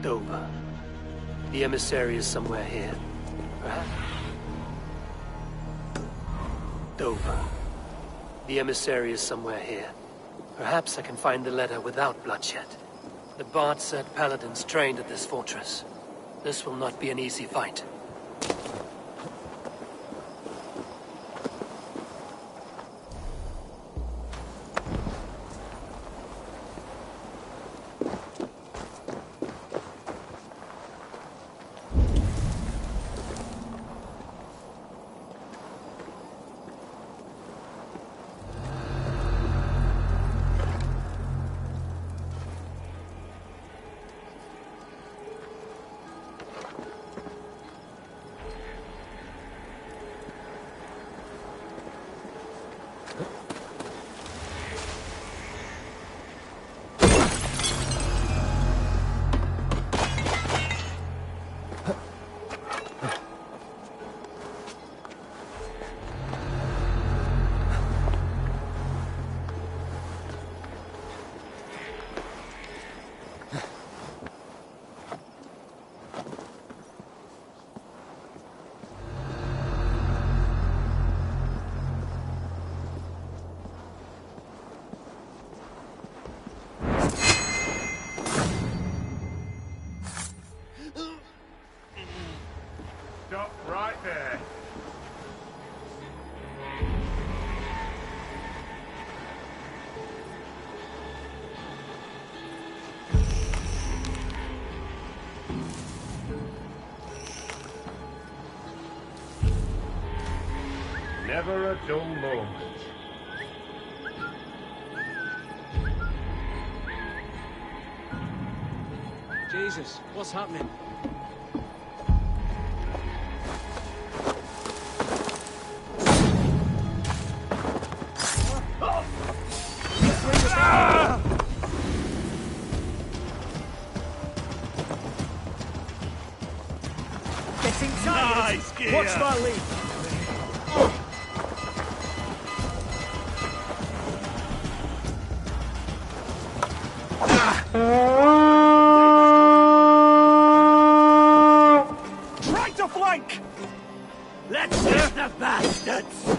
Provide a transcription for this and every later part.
Dover. The emissary is somewhere here. Perhaps? Dover. The emissary is somewhere here. Perhaps I can find the letter without bloodshed. The Bard said paladins trained at this fortress. This will not be an easy fight. Never a dull moment. Jesus, what's happening? Getting tired. Nice gear. Watch that lead. Try to flank! Let's hit the bastards!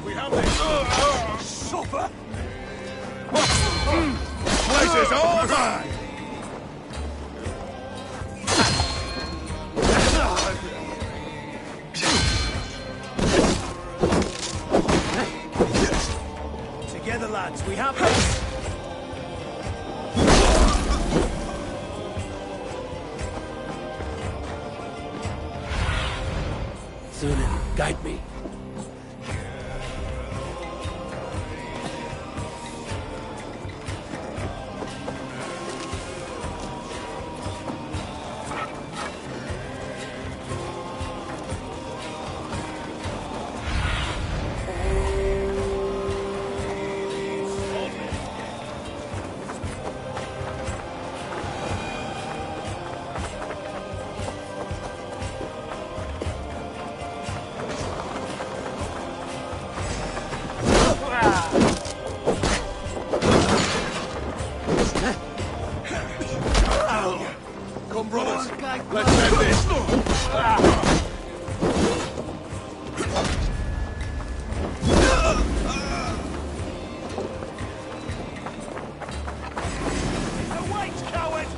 We have this. Suffer! Place is all mine. Together, lads, we have this. Sunan, guide me. Come, brothers. Let's end this. Await, coward!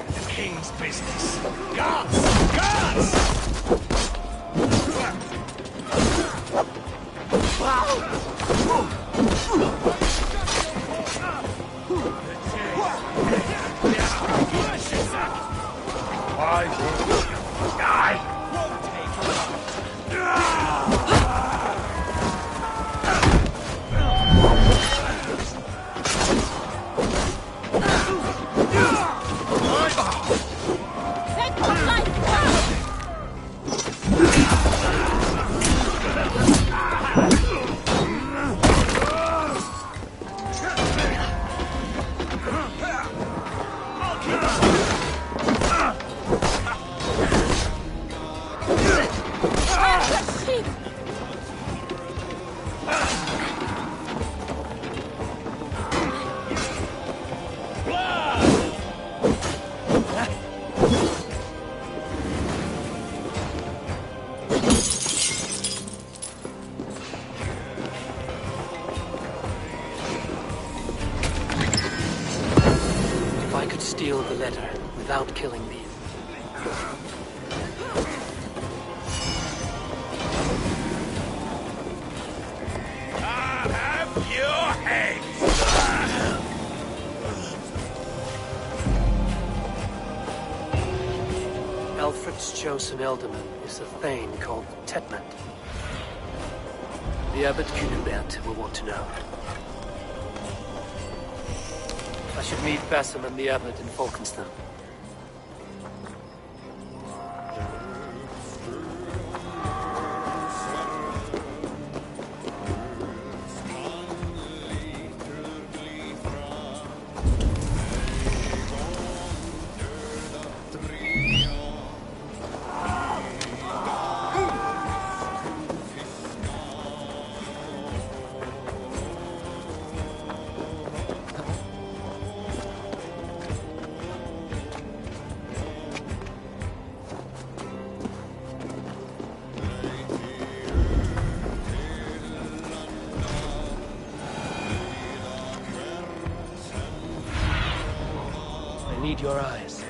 The king's business. Guards! Guards! steal the letter without killing me. I'll have your head! Alfred's chosen ealdorman is a thane called Tetmund. The Abbot Cunibert will want to know. I should meet Basim and the Abbot in Falkenston. I need your eyes.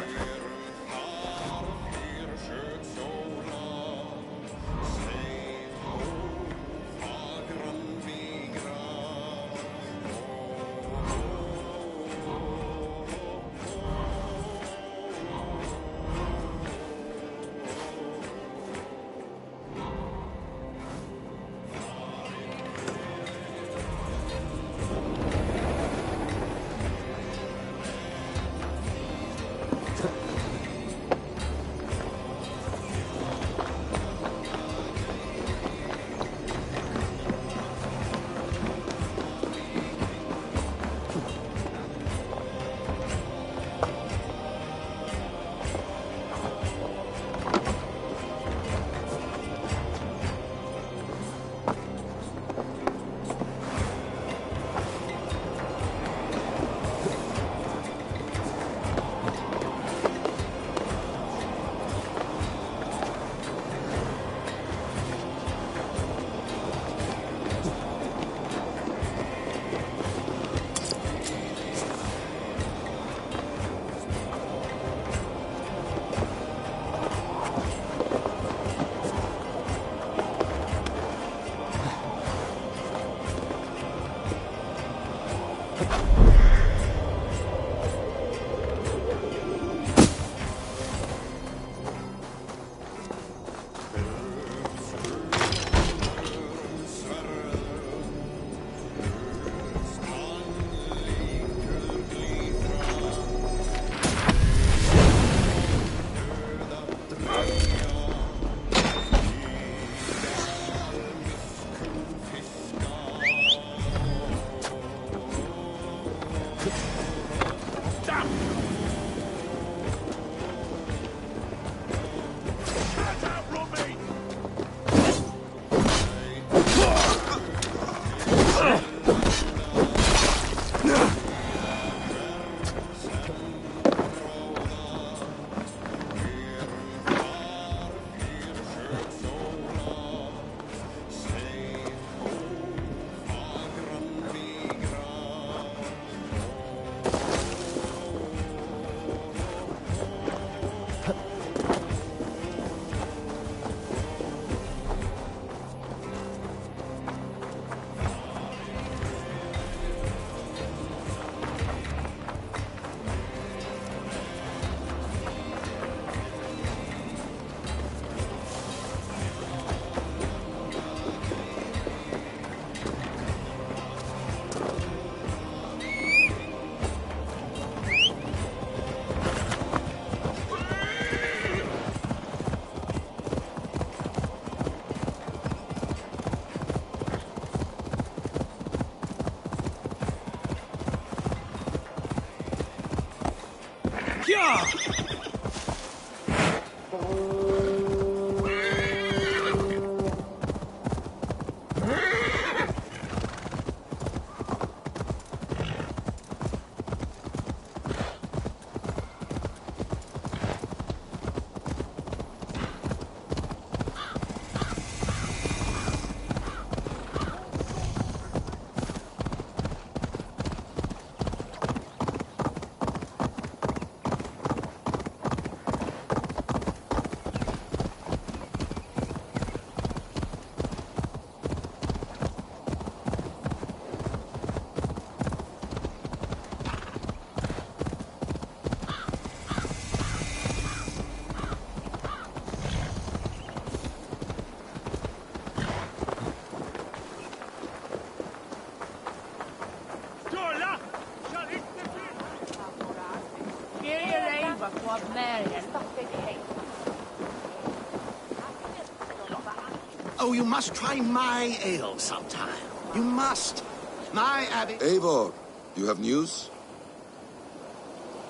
Oh, you must try my ale sometime. You must. My abbey... Eivor, you have news?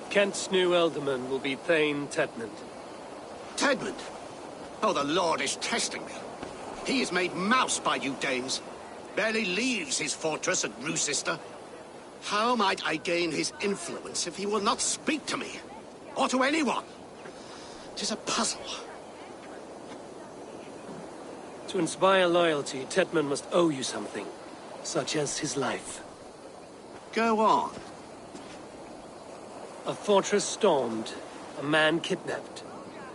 Kent's new ealdorman will be Thane Tedmund. Tedmund? Oh, the Lord is testing me. He is made mouse by you Danes. Barely leaves his fortress at Roosister. How might I gain his influence if he will not speak to me? Or to anyone? 'Tis a puzzle. To inspire loyalty, Tedmund must owe you something, such as his life. Go on. A fortress stormed, a man kidnapped.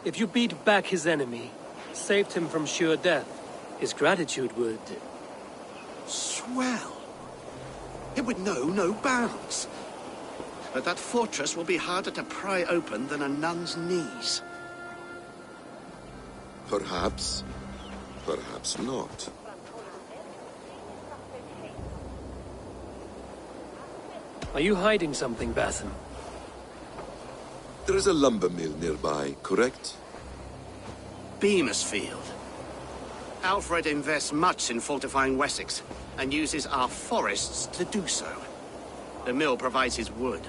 If you beat back his enemy, saved him from sure death, his gratitude would... Swell. It would know no bounds. But that fortress will be harder to pry open than a nun's knees. Perhaps. Perhaps not. Are you hiding something, Basim? There is a lumber mill nearby, correct? Beamersfield. Alfred invests much in fortifying Wessex, and uses our forests to do so. The mill provides his wood.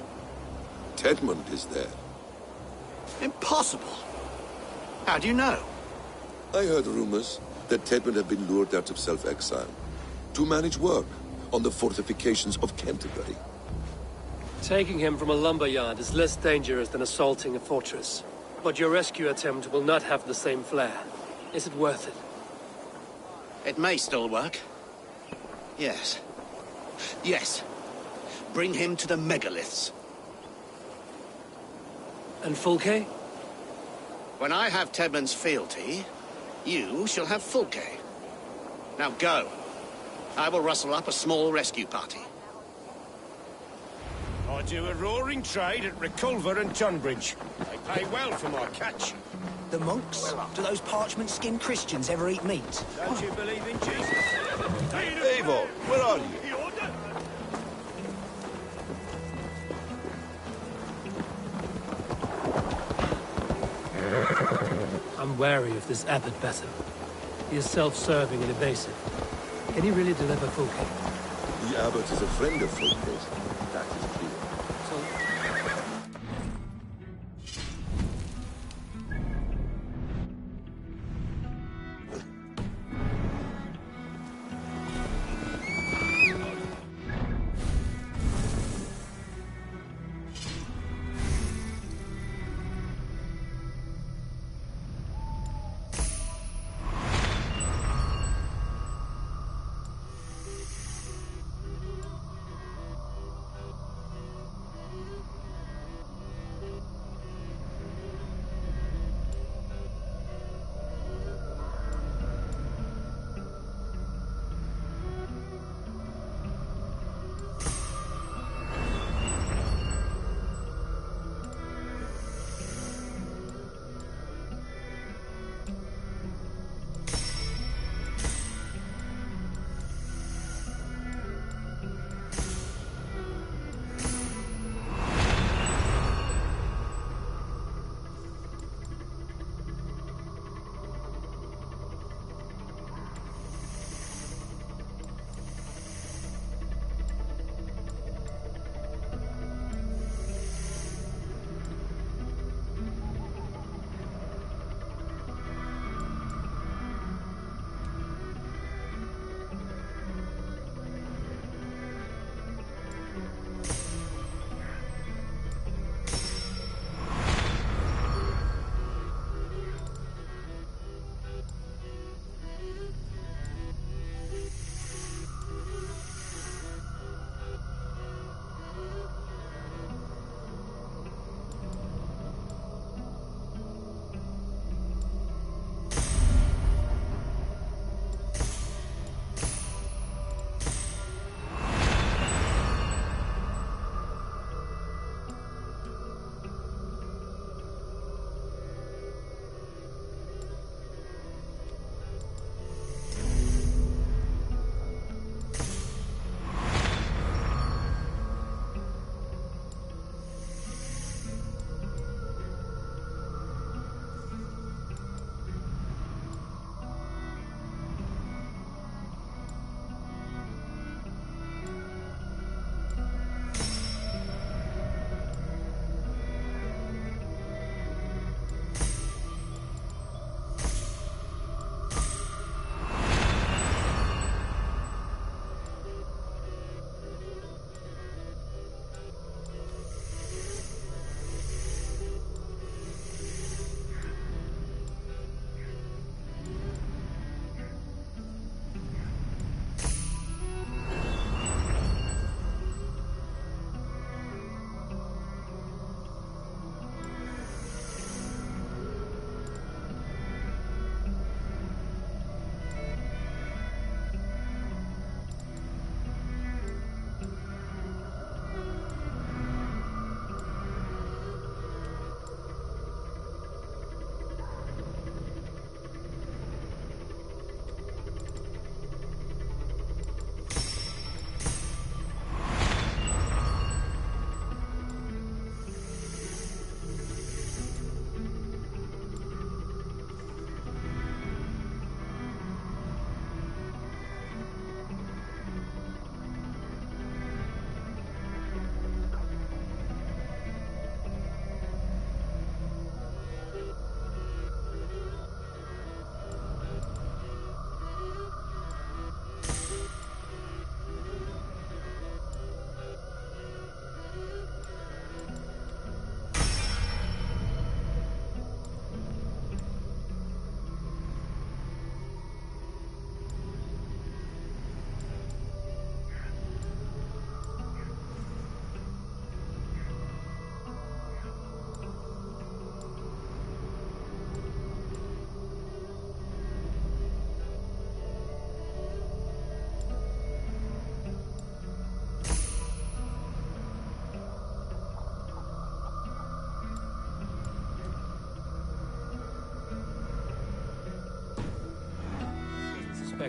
Tedmund is there. Impossible! How do you know? I heard rumors that Tedmund had been lured out of self-exile to manage work on the fortifications of Canterbury. Taking him from a lumberyard is less dangerous than assaulting a fortress. But your rescue attempt will not have the same flair. Is it worth it? It may still work. Yes. Yes. Bring him to the megaliths. And Fulke? When I have Tedmund's fealty, you shall have Fulke. Now go. I will rustle up a small rescue party. I do a roaring trade at Reculver and Tunbridge. They pay well for my catch. The monks? Do those parchment-skinned Christians ever eat meat? Don't you believe in Jesus? Eivor, where are you? I'm wary of this abbot Basim. He is self-serving and evasive. Can he really deliver Fulke? The abbot is a friend of Fulke's. That is clear.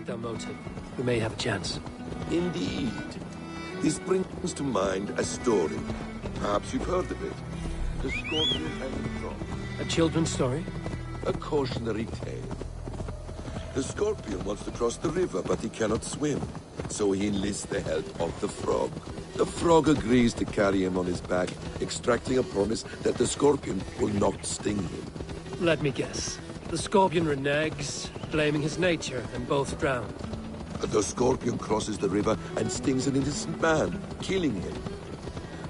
suspect our motive, we may have a chance. Indeed. This brings to mind a story. Perhaps you've heard of it. The Scorpion and the Frog. A children's story? A cautionary tale. The Scorpion wants to cross the river, but he cannot swim. So he enlists the help of the Frog. The Frog agrees to carry him on his back, extracting a promise that the Scorpion will not sting him. Let me guess. The Scorpion reneges, blaming his nature, and both drown. The Scorpion crosses the river and stings an innocent man, killing him.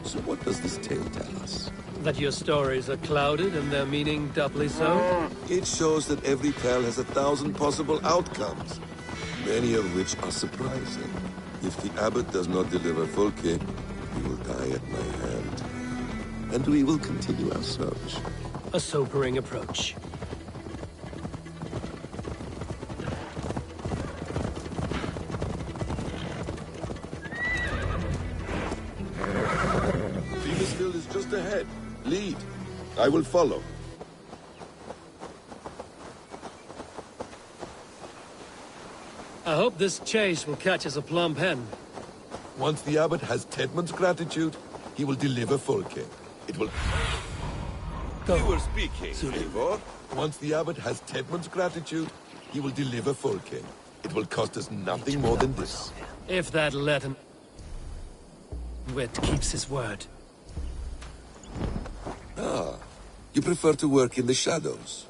So what does this tale tell us? That your stories are clouded and their meaning doubly so? It shows that every tale has 1,000 possible outcomes, many of which are surprising. If the abbot does not deliver Folke, he will die at my hand. And we will continue our search. A sobering approach. Field is just ahead. Lead. I will follow. I hope this chase will catch us a plump hen. Once the abbot has Tedmund's gratitude, he will deliver Folke. It will... Go. You were speaking, Eivor. Once the abbot has Tedmund's gratitude, he will deliver Folke. It will cost us nothing more than this. If that Latin wit keeps his word. Ah, you prefer to work in the shadows.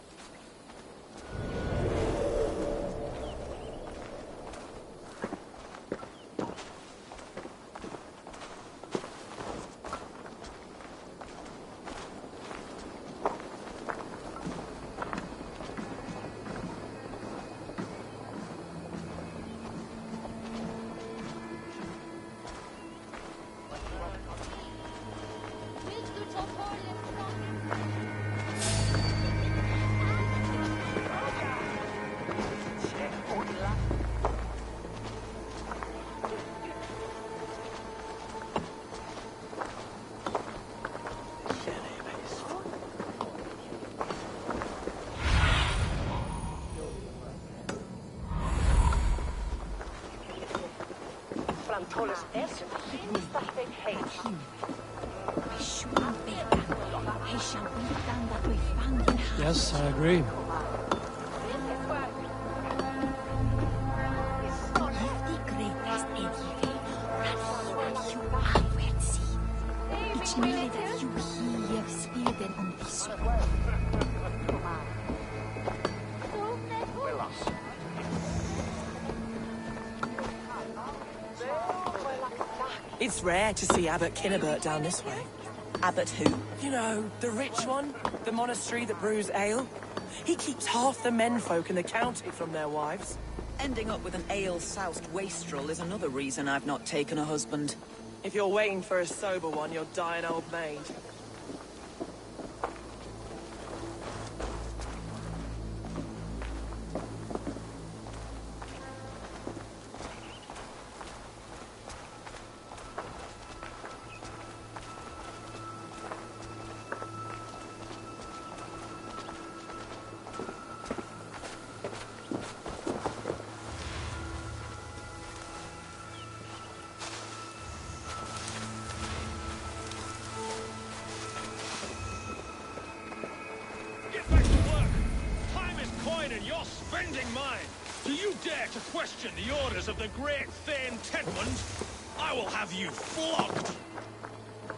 Yes, I agree. It's rare to see Abbot Kinnebert down this way. Abbot who? You know, the rich one, the monastery that brews ale. He keeps half the menfolk in the county from their wives. Ending up with an ale-soused wastrel is another reason I've not taken a husband. If you're waiting for a sober one, you'll die an old maid. Question the orders of the great Thane Tedmund, I will have you flogged.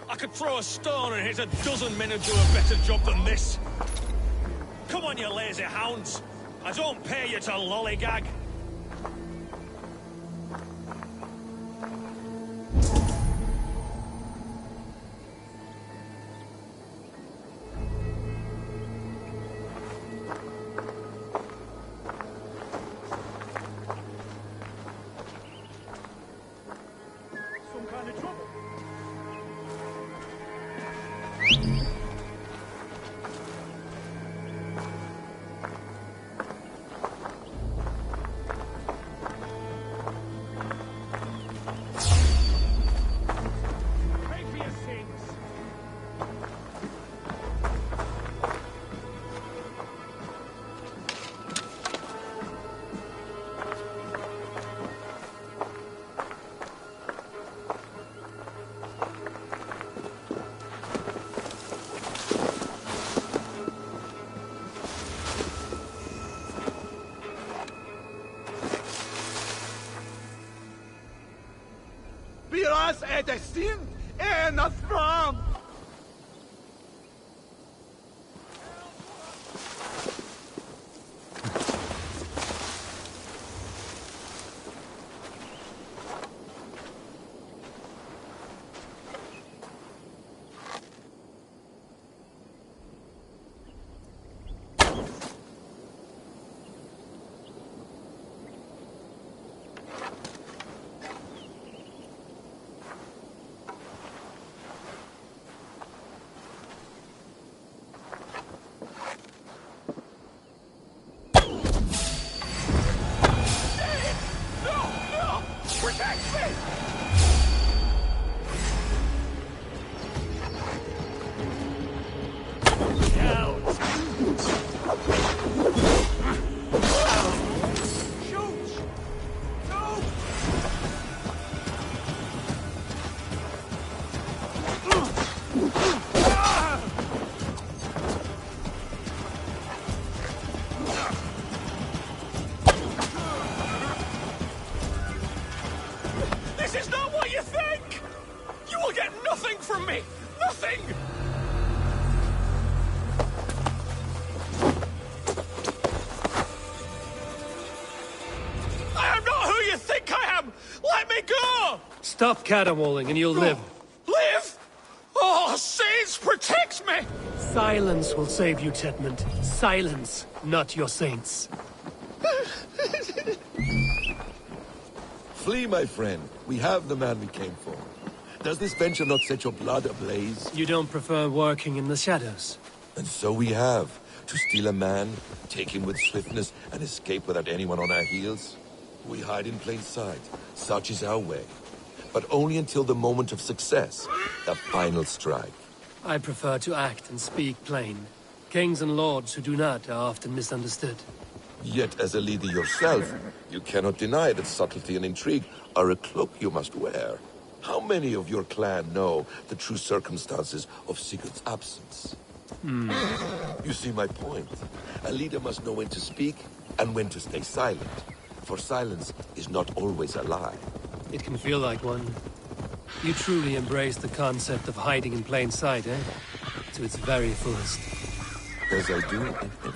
I could throw a stone and hit a dozen men who do a better job than this. Come on, you lazy hounds. I don't pay you to lollygag. the sin and the from. This is not what you think! You will get nothing from me! Nothing! I am not who you think I am! Let me go! Stop caterwauling and you'll live. Live? Oh, saints, protect me! Silence will save you, Tedmund. Silence, not your saints. Flee, my friend. We have the man we came for. Does this venture not set your blood ablaze? You don't prefer working in the shadows? And so we have. To steal a man, take him with swiftness, and escape without anyone on our heels? We hide in plain sight. Such is our way. But only until the moment of success. The final strike. I prefer to act and speak plain. Kings and lords who do not are often misunderstood. Yet, as a leader yourself, you cannot deny that subtlety and intrigue are a cloak you must wear. How many of your clan know the true circumstances of Sigurd's absence? You see my point. A leader must know when to speak and when to stay silent. For silence is not always a lie. It can feel like one. You truly embrace the concept of hiding in plain sight, eh? To its very fullest. As I do in everything.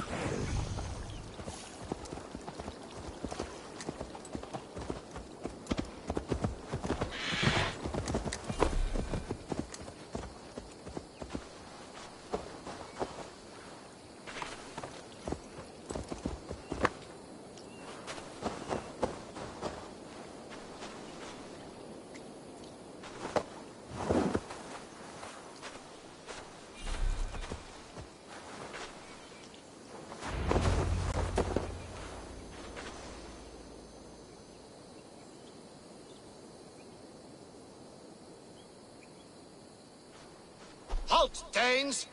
Halt, Danes!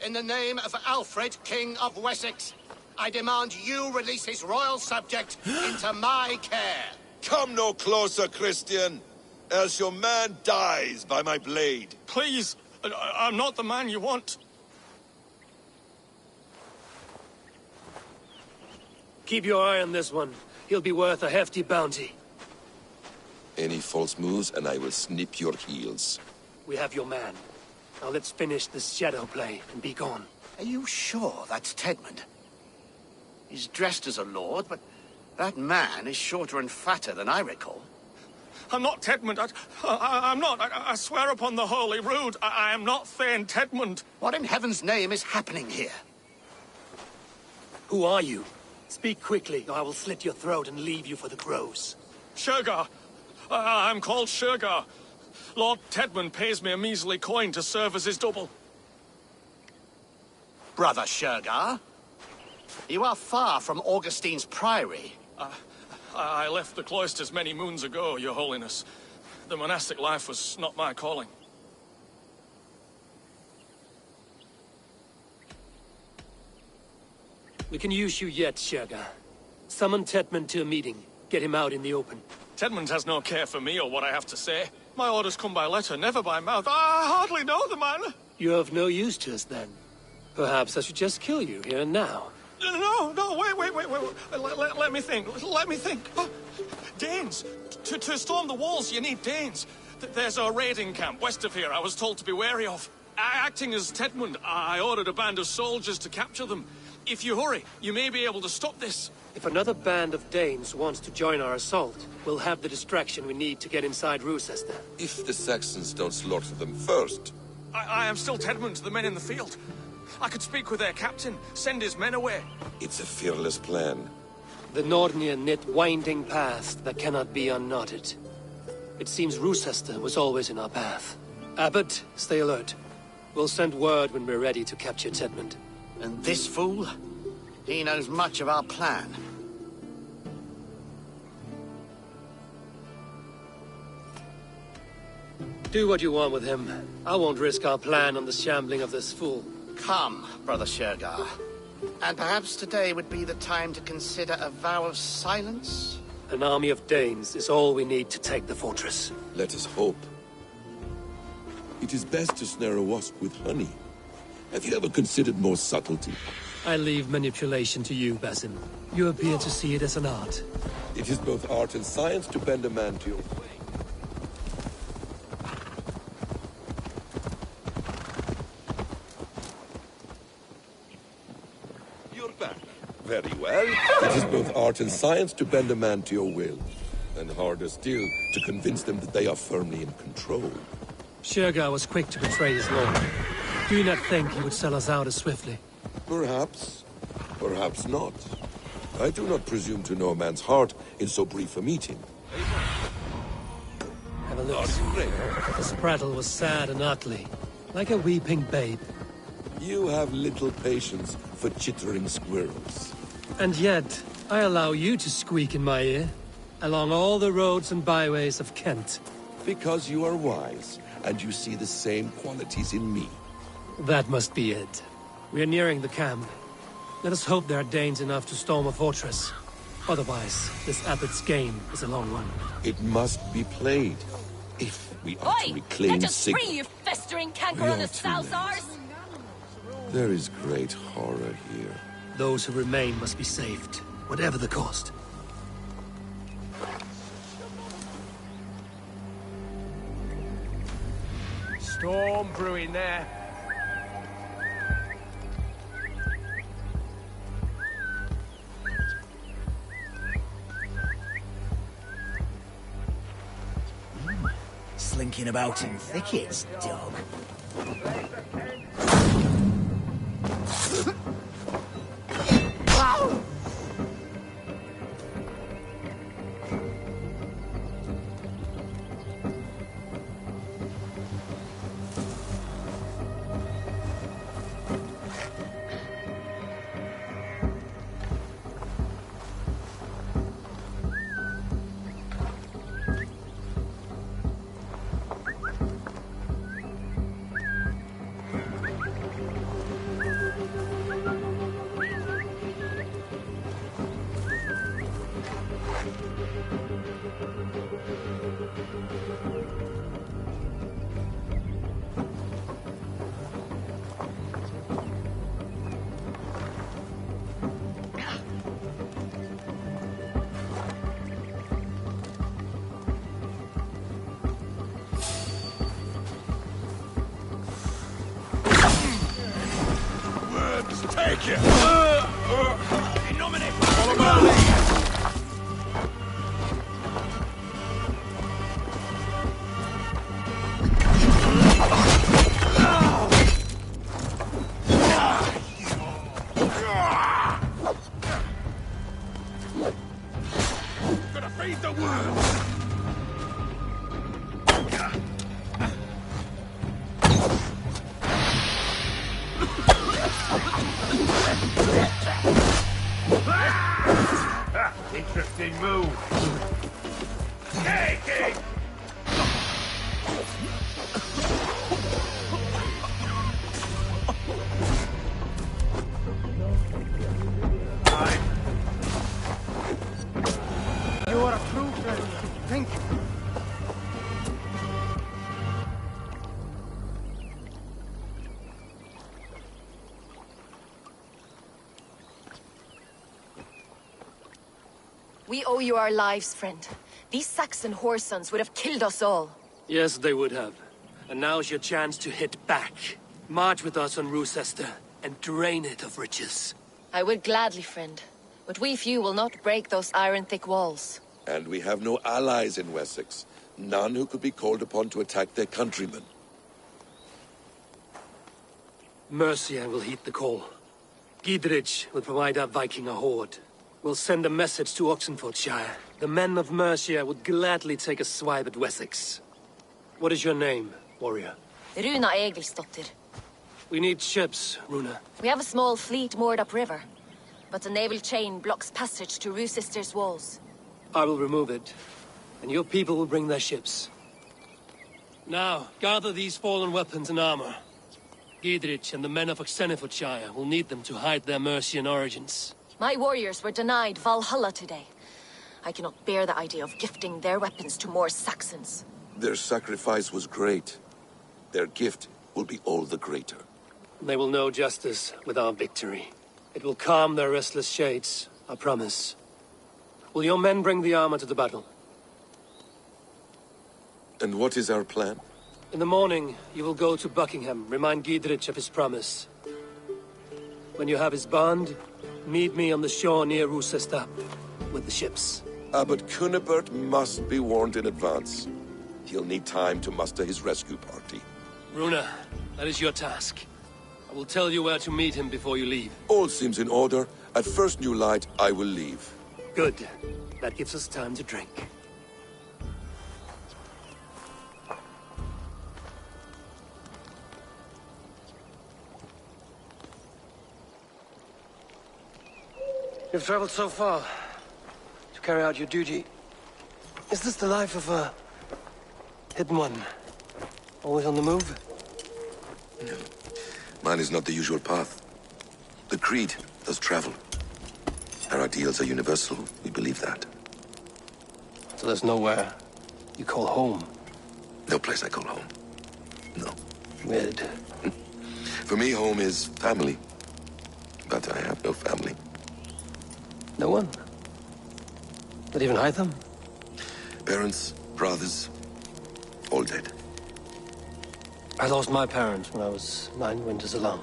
In the name of Alfred, King of Wessex, I demand you release his royal subject into my care. Come no closer, Christian, else your man dies by my blade. Please, I'm not the man you want. Keep your eye on this one. He'll be worth a hefty bounty. Any false moves and I will snip your heels. We have your man. Now let's finish this shadow play and be gone. Are you sure that's Tedmund? He's dressed as a lord, but that man is shorter and fatter than I recall. I'm not Tedmund. I'm not. I swear upon the Holy Rood, I am not Thane Tedmund. What in heaven's name is happening here? Who are you? Speak quickly, or I will slit your throat and leave you for the crows. Shergar. I'm called Shergar. Lord Tedmund pays me a measly coin to serve as his double. Brother Shergar? You are far from Augustine's priory. I left the cloisters many moons ago, Your Holiness. The monastic life was not my calling. We can use you yet, Shergar. Summon Tedmund to a meeting. Get him out in the open. Tedmund has no care for me or what I have to say. My orders come by letter, never by mouth. I hardly know the man. You're of no use to us, then. Perhaps I should just kill you here and now. No, wait. Let me think. Oh, Danes. To storm the walls, you need Danes. There's a raiding camp west of here I was told to be wary of. Acting as Tedmund, I ordered a band of soldiers to capture them. If you hurry, you may be able to stop this. If another band of Danes wants to join our assault, we'll have the distraction we need to get inside Rochester. If the Saxons don't slaughter them first. I am still Tedmund to the men in the field. I could speak with their captain, send his men away. It's a fearless plan. The Nordnir knit winding paths that cannot be unknotted. It seems Rochester was always in our path. Abbot, stay alert. We'll send word when we're ready to capture Tedmund. And this fool? He knows much of our plan. Do what you want with him. I won't risk our plan on the shambling of this fool. Come, Brother Shergar. And perhaps today would be the time to consider a vow of silence? An army of Danes is all we need to take the fortress. Let us hope. It is best to snare a wasp with honey. Have you ever considered more subtlety? I leave manipulation to you, Basim. You appear to see it as an art. It is both art and science to bend a man to your way. You're back. Very well. It is both art and science to bend a man to your will. And harder still, to convince them that they are firmly in control. Shergar was quick to betray his lord. Do you not think he would sell us out as swiftly? Perhaps. Perhaps not. I do not presume to know a man's heart in so brief a meeting. Have a look. His prattle was sad and ugly, like a weeping babe. You have little patience for chittering squirrels. And yet, I allow you to squeak in my ear, along all the roads and byways of Kent. Because you are wise, and you see the same qualities in me. That must be it. We are nearing the camp. Let us hope there are Danes enough to storm a fortress. Otherwise, this abbot's game is a long one. It must be played, if we are to reclaim Let us Sigmar. free, you festering canker We on are the too south late. arse! There is great horror here. Those who remain must be saved, whatever the cost. Storm brewing there. Slinking about in thickets, dog. Take it! Innominate! Follow my lead! Gonna feed the worms! Interesting move. Take it! You are a true friend. Thank you. We owe you our lives, friend. These Saxon whoresons would have killed us all. Yes, they would have. And now's your chance to hit back. March with us on Rochester and drain it of riches. I would gladly, friend. But we few will not break those iron-thick walls. And we have no allies in Wessex. None who could be called upon to attack their countrymen. Mercia will heed the call. Gidrich will provide our Viking a horde. We'll send a message to Oxenfordshire. The men of Mercia would gladly take a swipe at Wessex. What is your name, warrior? Runa Egilsdottir. We need ships, Runa. We have a small fleet moored upriver, but the naval chain blocks passage to Rochester's walls. I will remove it, and your people will bring their ships. Now, gather these fallen weapons and armor. Gidrich and the men of Oxenfordshire will need them to hide their Mercian origins. My warriors were denied Valhalla today. I cannot bear the idea of gifting their weapons to more Saxons. Their sacrifice was great. Their gift will be all the greater. They will know justice with our victory. It will calm their restless shades, I promise. Will your men bring the armor to the battle? And what is our plan? In the morning, you will go to Buckingham, remind Gidrich of his promise. When you have his bond, meet me on the shore near Rochester with the ships. But Cunibert must be warned in advance. He'll need time to muster his rescue party. Runa, that is your task. I will tell you where to meet him before you leave. All seems in order. At first new light, I will leave. Good. That gives us time to drink. You've traveled so far to carry out your duty. Is this the life of a hidden one? Always on the move? No. Mine is not the usual path. The Creed does travel. Our ideals are universal. We believe that. So there's nowhere you call home? No place I call home. No. Weird. For me, home is family. But I have no family. No one? Not even Hytham? Parents, brothers, all dead. I lost my parents when I was 9 winters alone.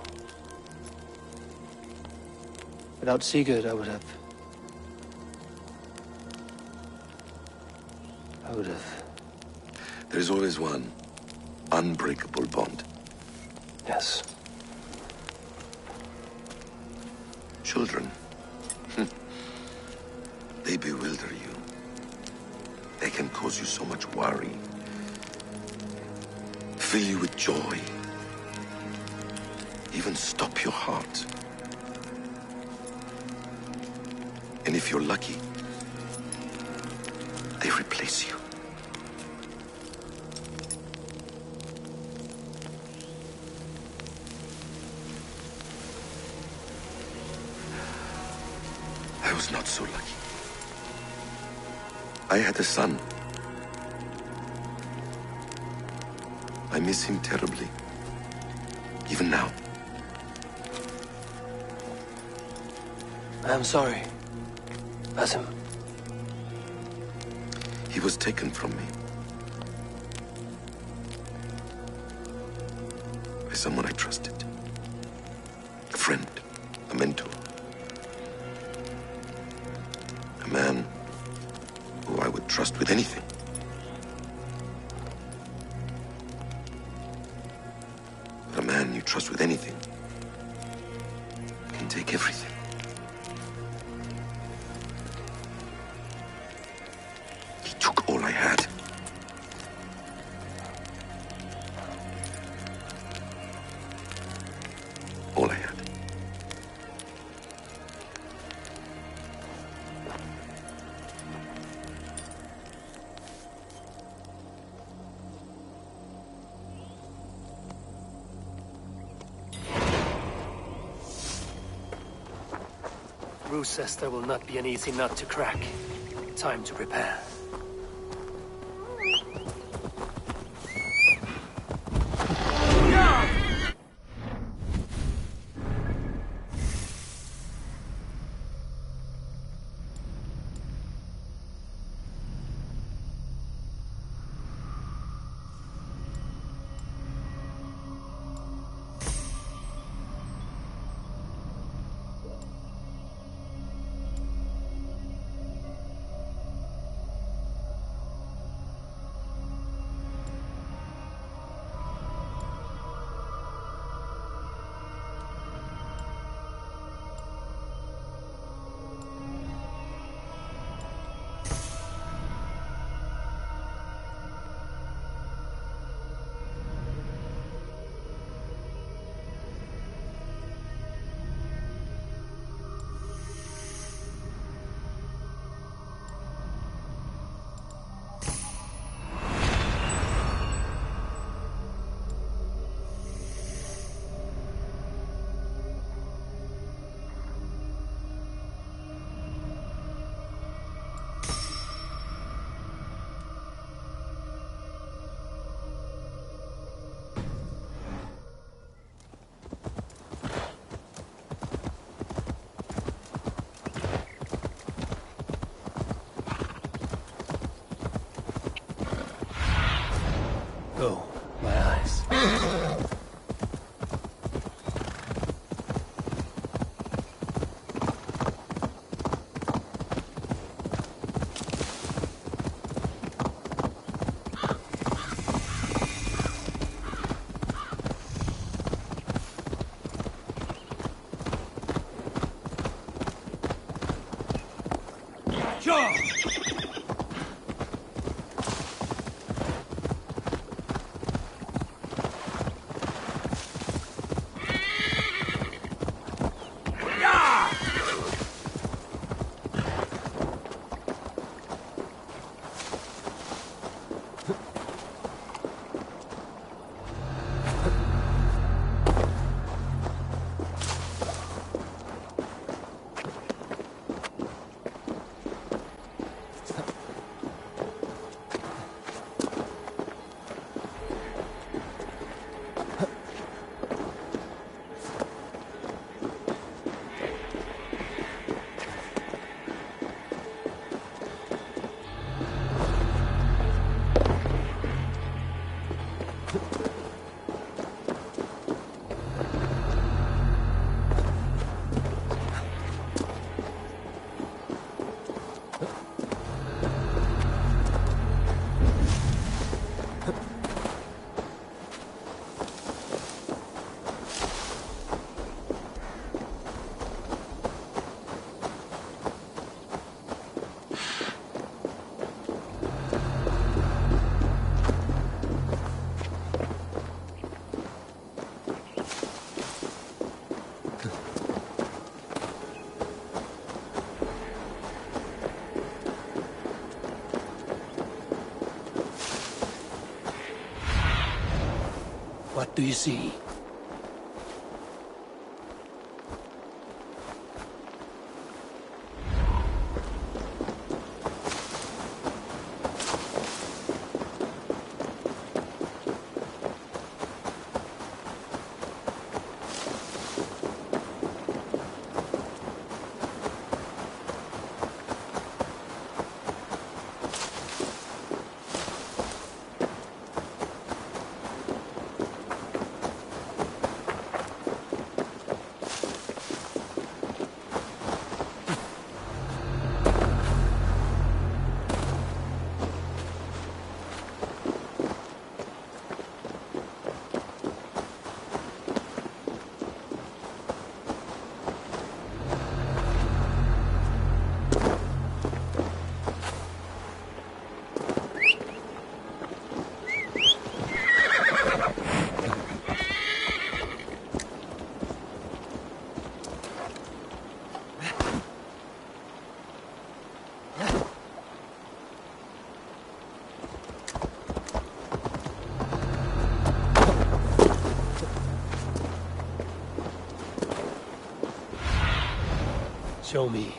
Without Sigurd, I would have... There is always one unbreakable bond. Yes. Children. They bewilder you. They can cause you so much worry. Fill you with joy. Even stop your heart. And if you're lucky, they replace you. I was not so lucky. I had a son. I miss him terribly. Even now. I am sorry. Basim. He was taken from me. By someone I trusted. A friend. A mentor. A man who I would trust with anything. But a man you trust with anything can take everything. He took all I had. All I had. Rochester will not be an easy nut to crack. Time to prepare. What do you see? Show me.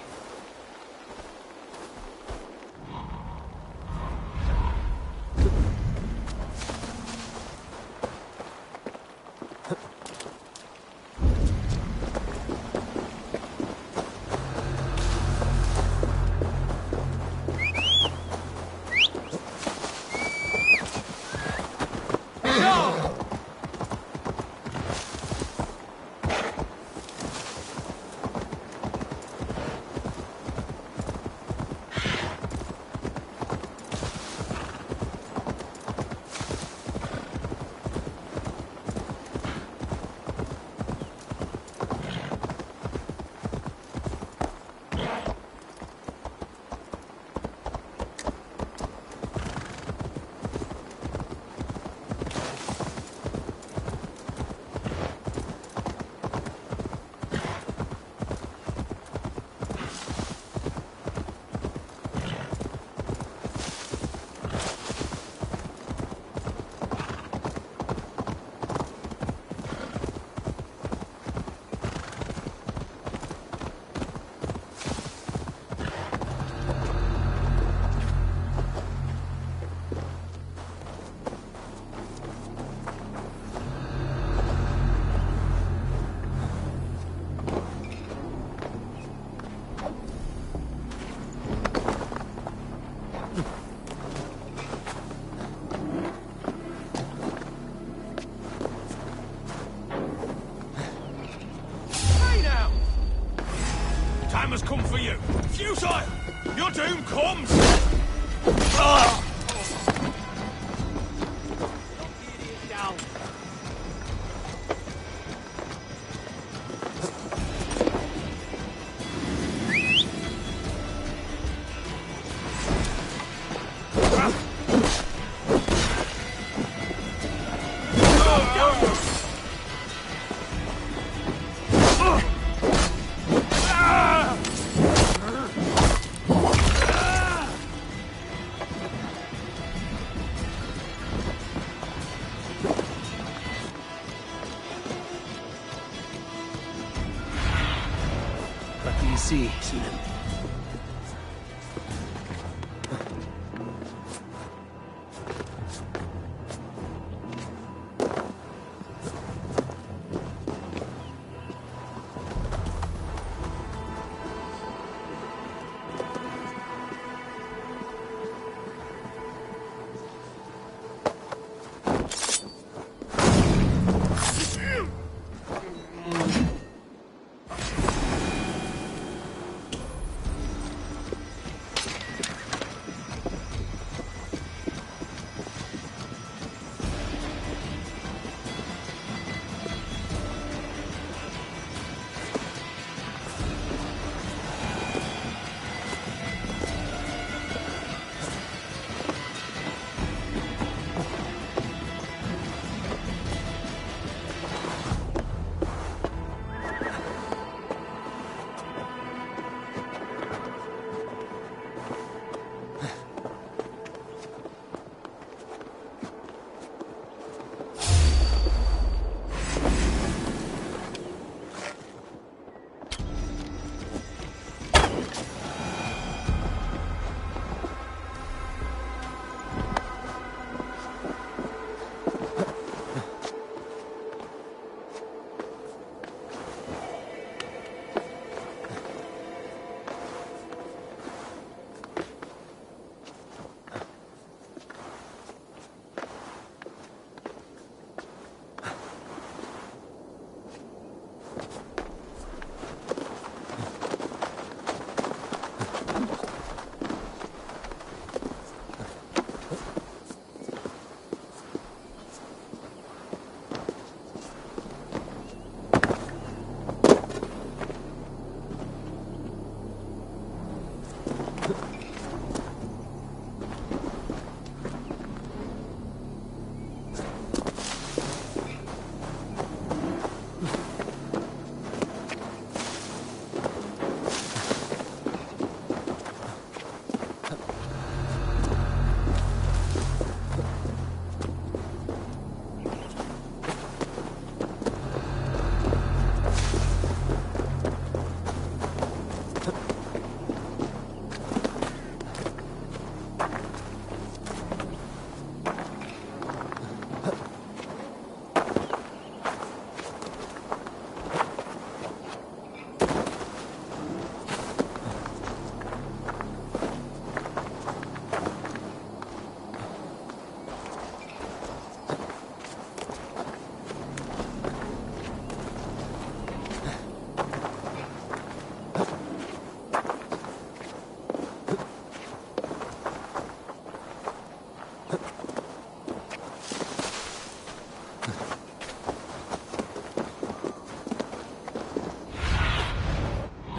Has come for you. Futile! Your doom comes! Ah! see, Sunan.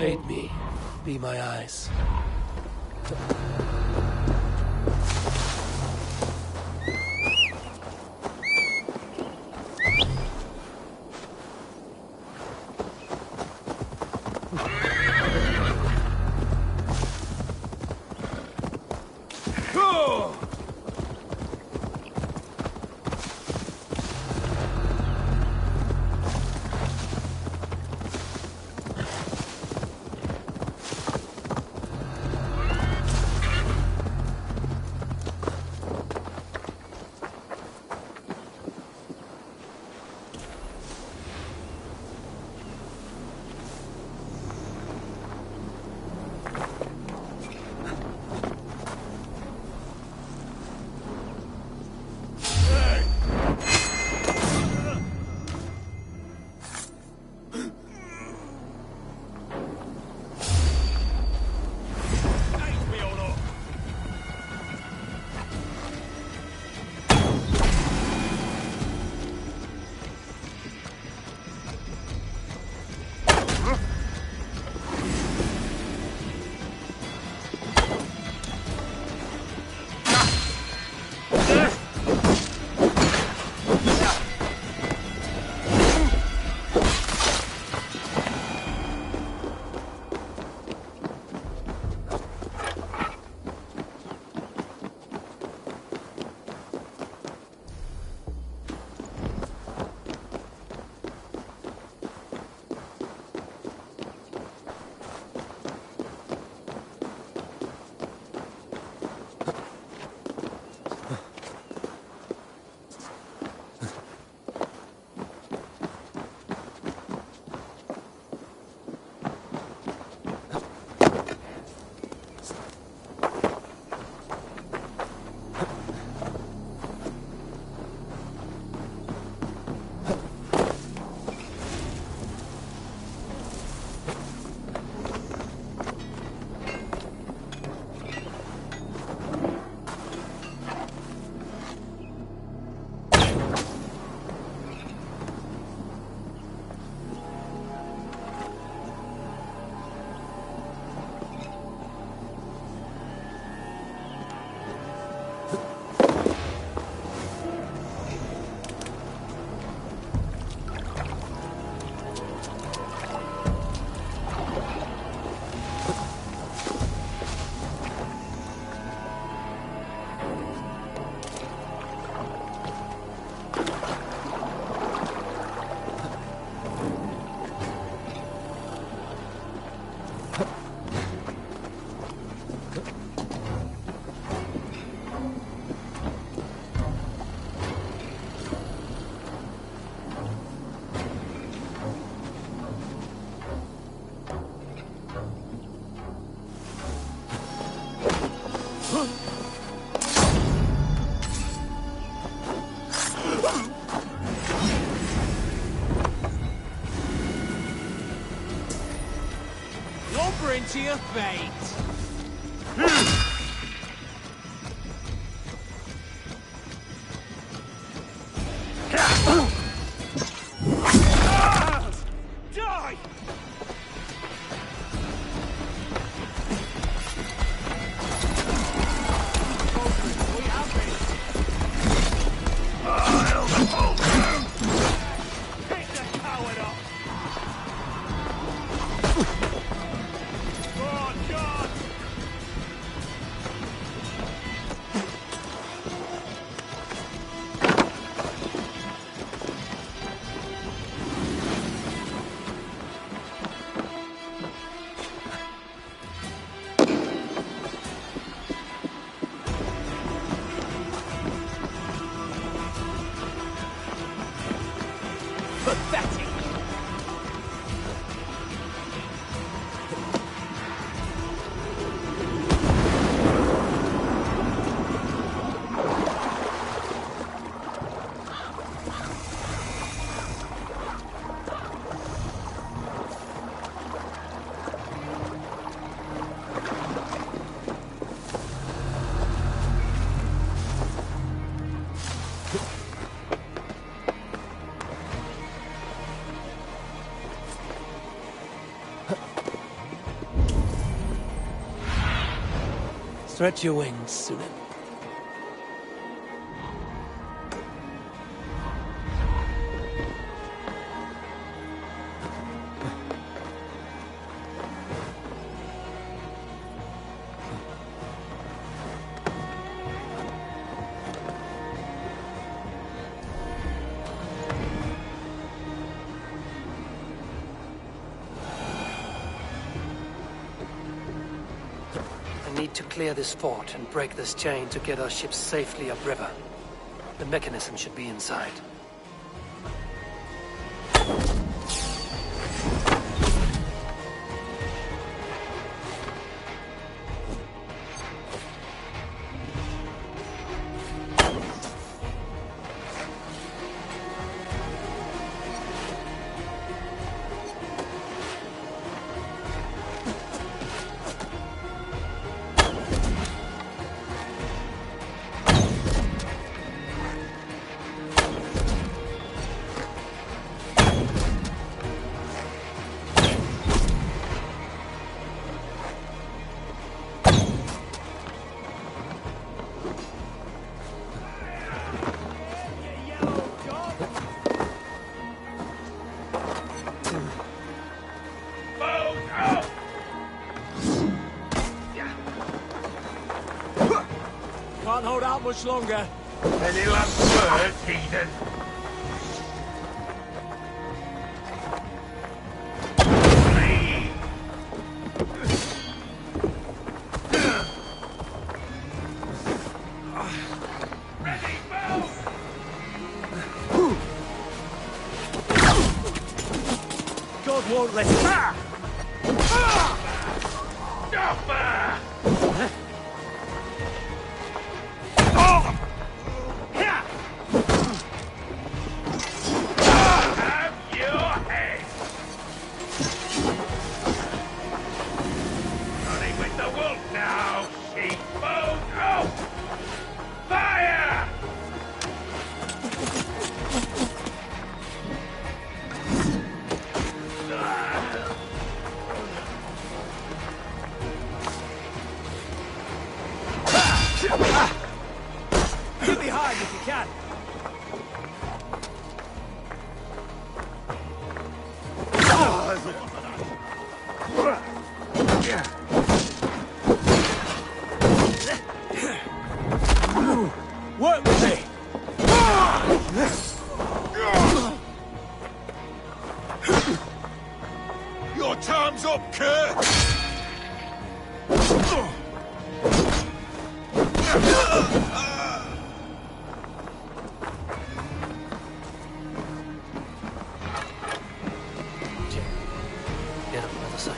Aid me. Be my eyes. surrendering to your fate. Die! Pick the coward up! Oh, God! Pathetic. Stretch your wings, Sunan. I need to clear this fort and break this chain to get our ships safely upriver. The mechanism should be inside. Can't hold out much longer. Any last words, heathen? God won't let it. Get behind if you can. Work with me. Your time's up, Kurt! Get up on the other side.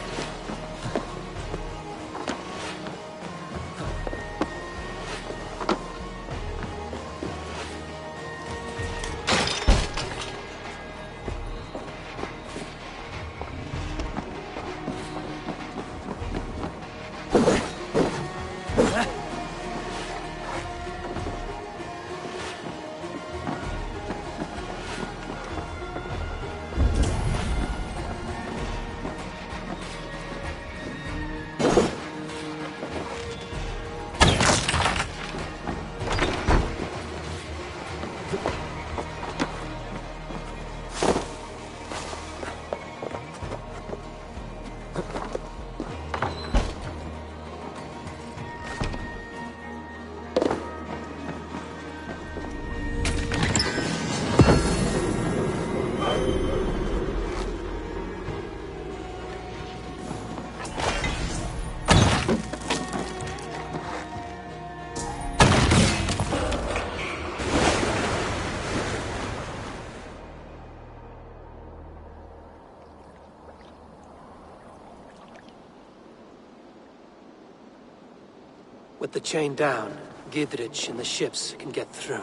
With the chain down, Gidrich and the ships can get through.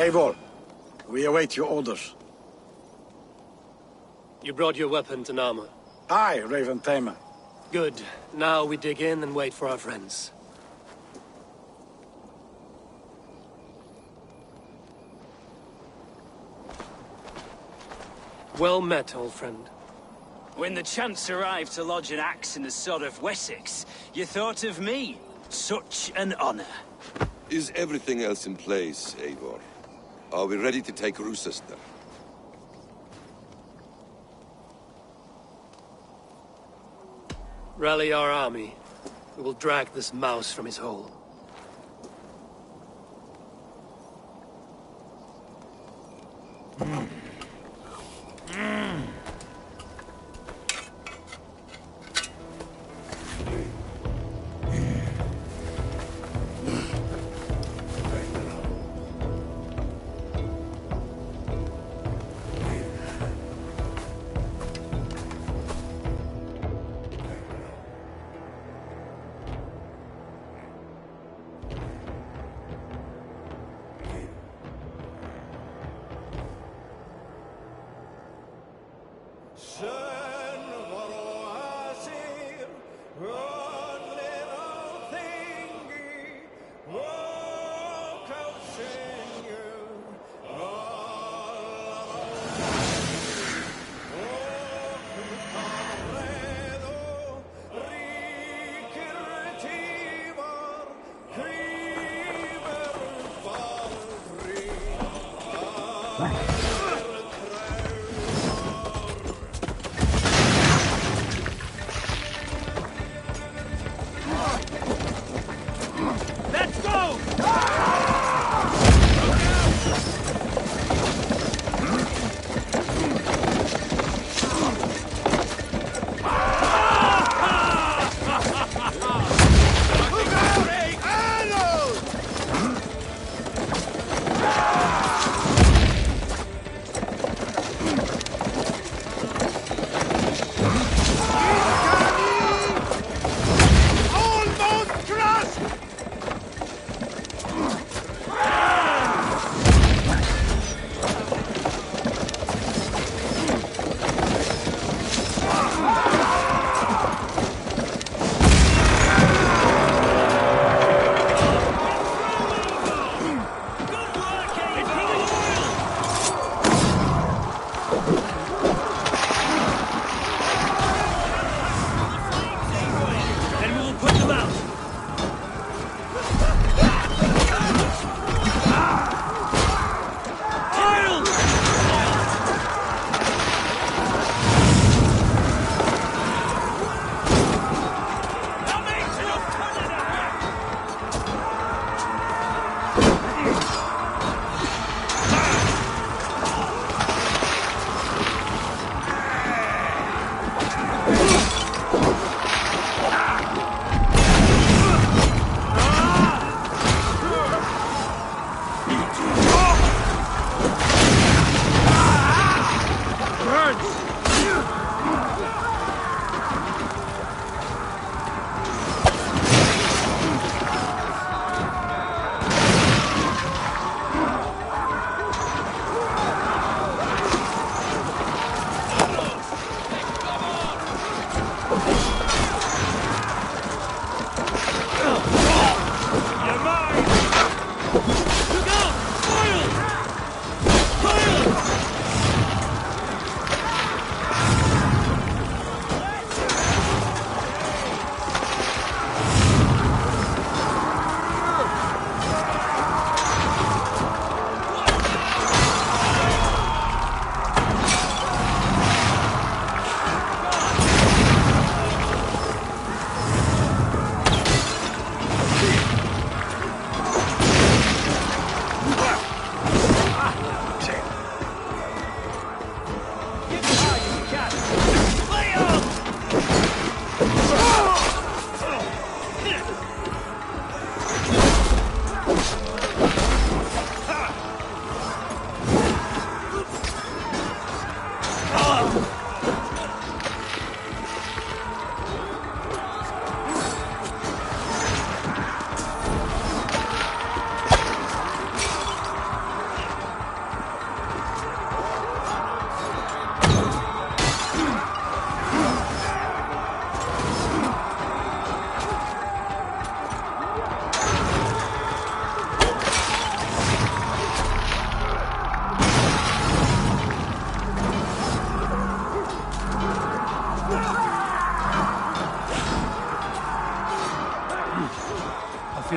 Eivor, we await your orders. You brought your weapons and armor. Aye, Raven Tamer. Good. Now we dig in and wait for our friends. Well met, old friend. When the chance arrived to lodge an axe in the sod of Wessex, you thought of me. Such an honor. Is everything else in place, Eivor? Are we ready to take Rochester? Rally our army. We will drag this mouse from his hole.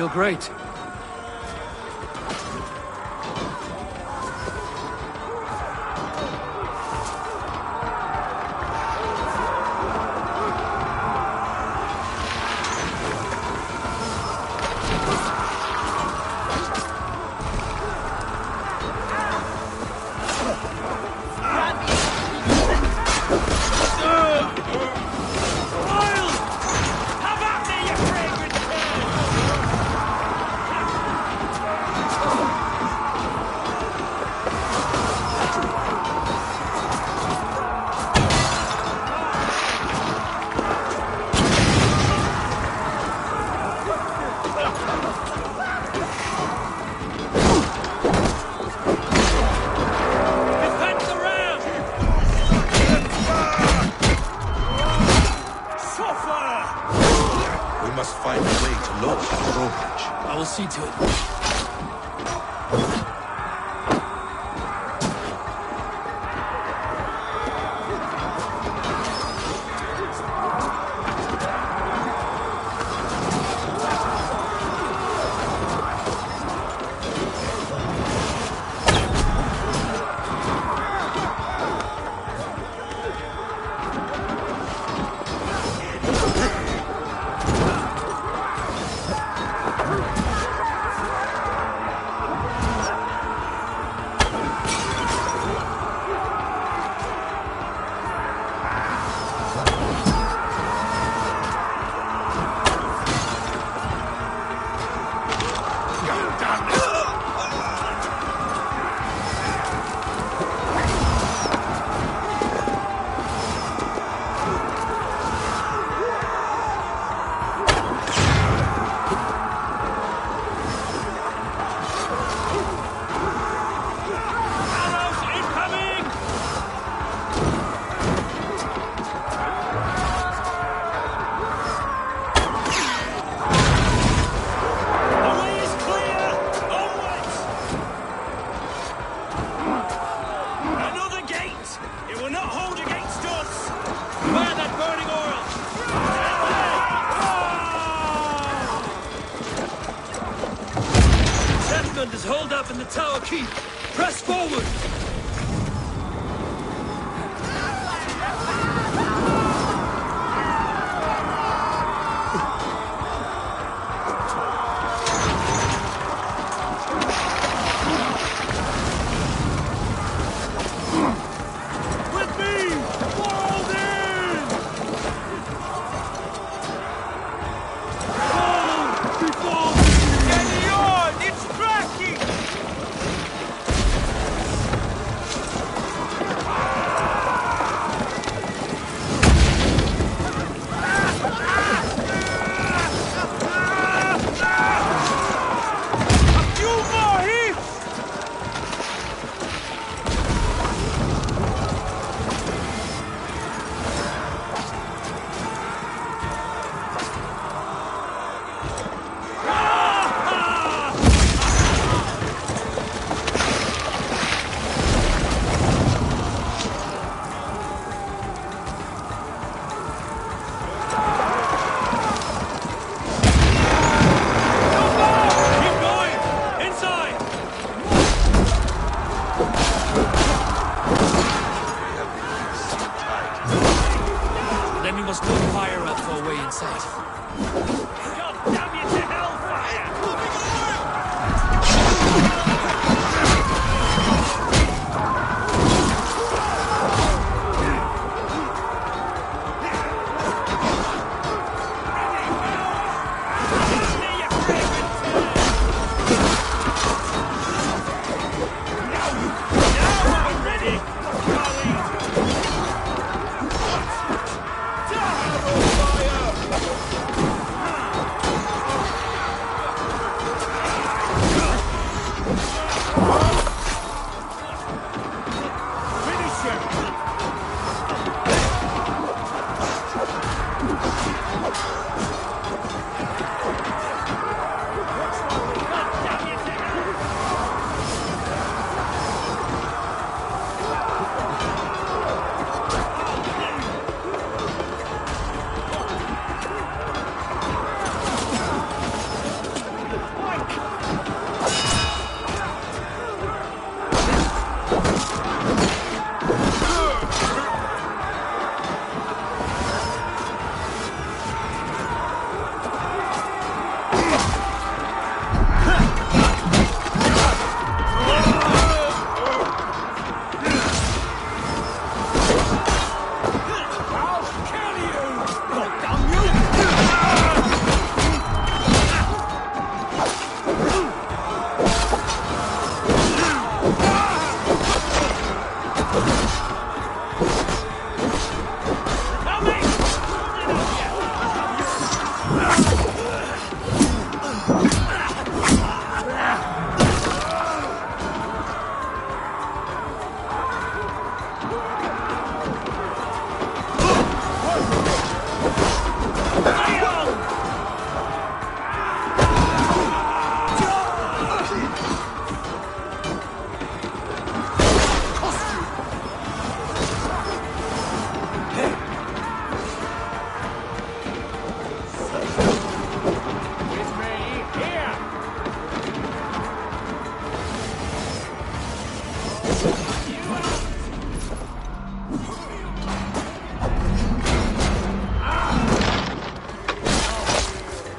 feel great. See to it. Is holed up in the tower keep. Press forward! With me! Walled in! Oh! Before! Get on! It's tracking!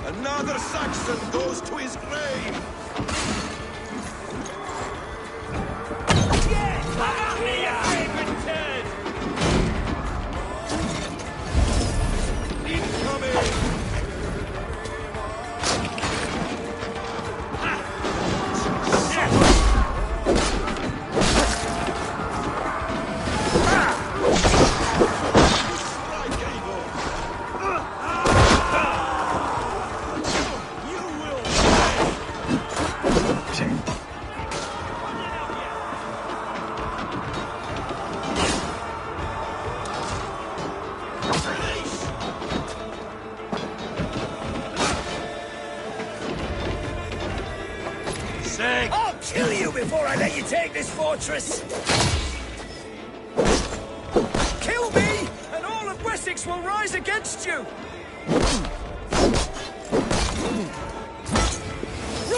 Another Saxon goes to his grave! I'll kill you before I let you take this fortress! Kill me, and all of Wessex will rise against you!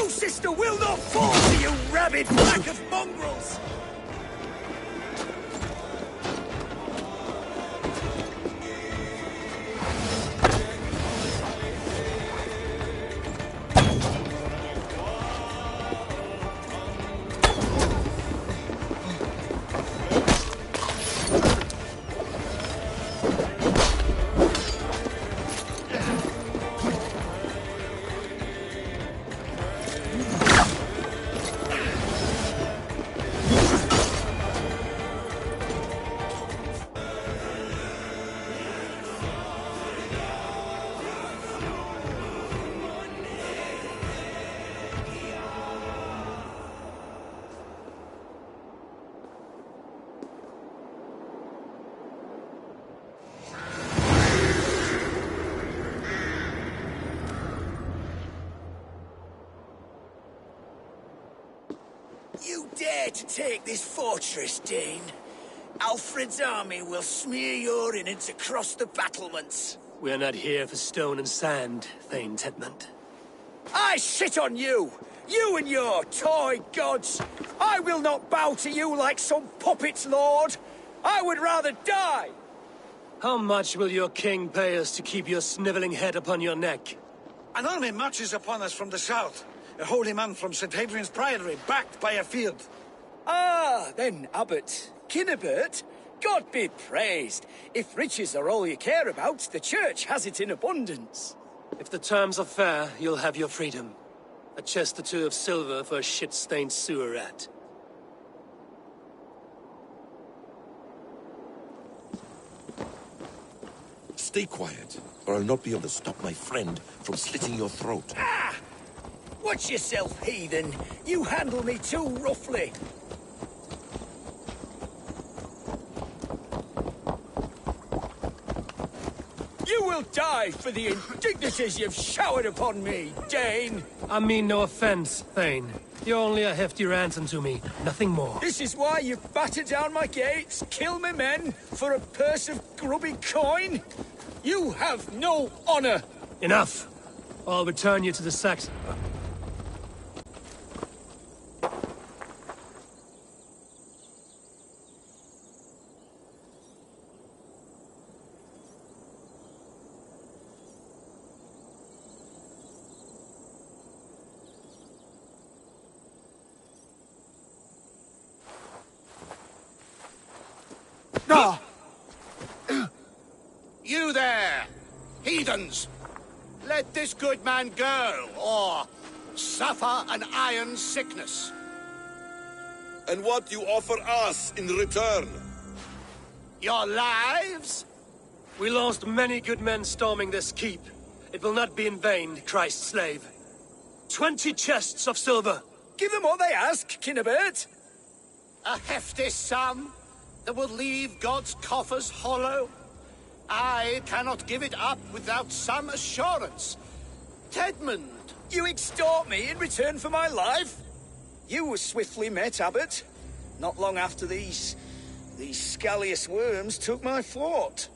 Sister will not fall to you, rabid pack of mongrels! You dare to take this fortress, Dane? Alfred's army will smear your innards across the battlements. We're not here for stone and sand, Thane Tedmund. I shit on you! You and your toy gods! I will not bow to you like some puppet's lord! I would rather die! How much will your king pay us to keep your sniveling head upon your neck? An army marches upon us from the south. A holy man from St. Hadrian's Priory, backed by a field. Ah, then, Abbot Kinnebert, God be praised. If riches are all you care about, the church has it in abundance. If the terms are fair, you'll have your freedom. A chest or two of silver for a shit-stained sewer rat. Stay quiet, or I'll not be able to stop my friend from slitting your throat. Ah! Watch yourself, heathen. You handle me too roughly. You will die for the indignities you've showered upon me, Dane. I mean no offense, Thane. You're only a hefty ransom to me, nothing more. This is why you batter down my gates, kill me men, for a purse of grubby coin? You have no honor! Enough! I'll return you to the Saxon. You there, heathens! Let this good man go, or suffer an iron sickness. And what you offer us in return? Your lives? We lost many good men storming this keep. It will not be in vain, Christ's slave. 20 chests of silver. Give them what they ask, Kinnebert. A hefty sum that will leave God's coffers hollow. I cannot give it up without some assurance. Tedmund! You extort me in return for my life? You were swiftly met, Abbot. Not long after these scallious worms took my fort.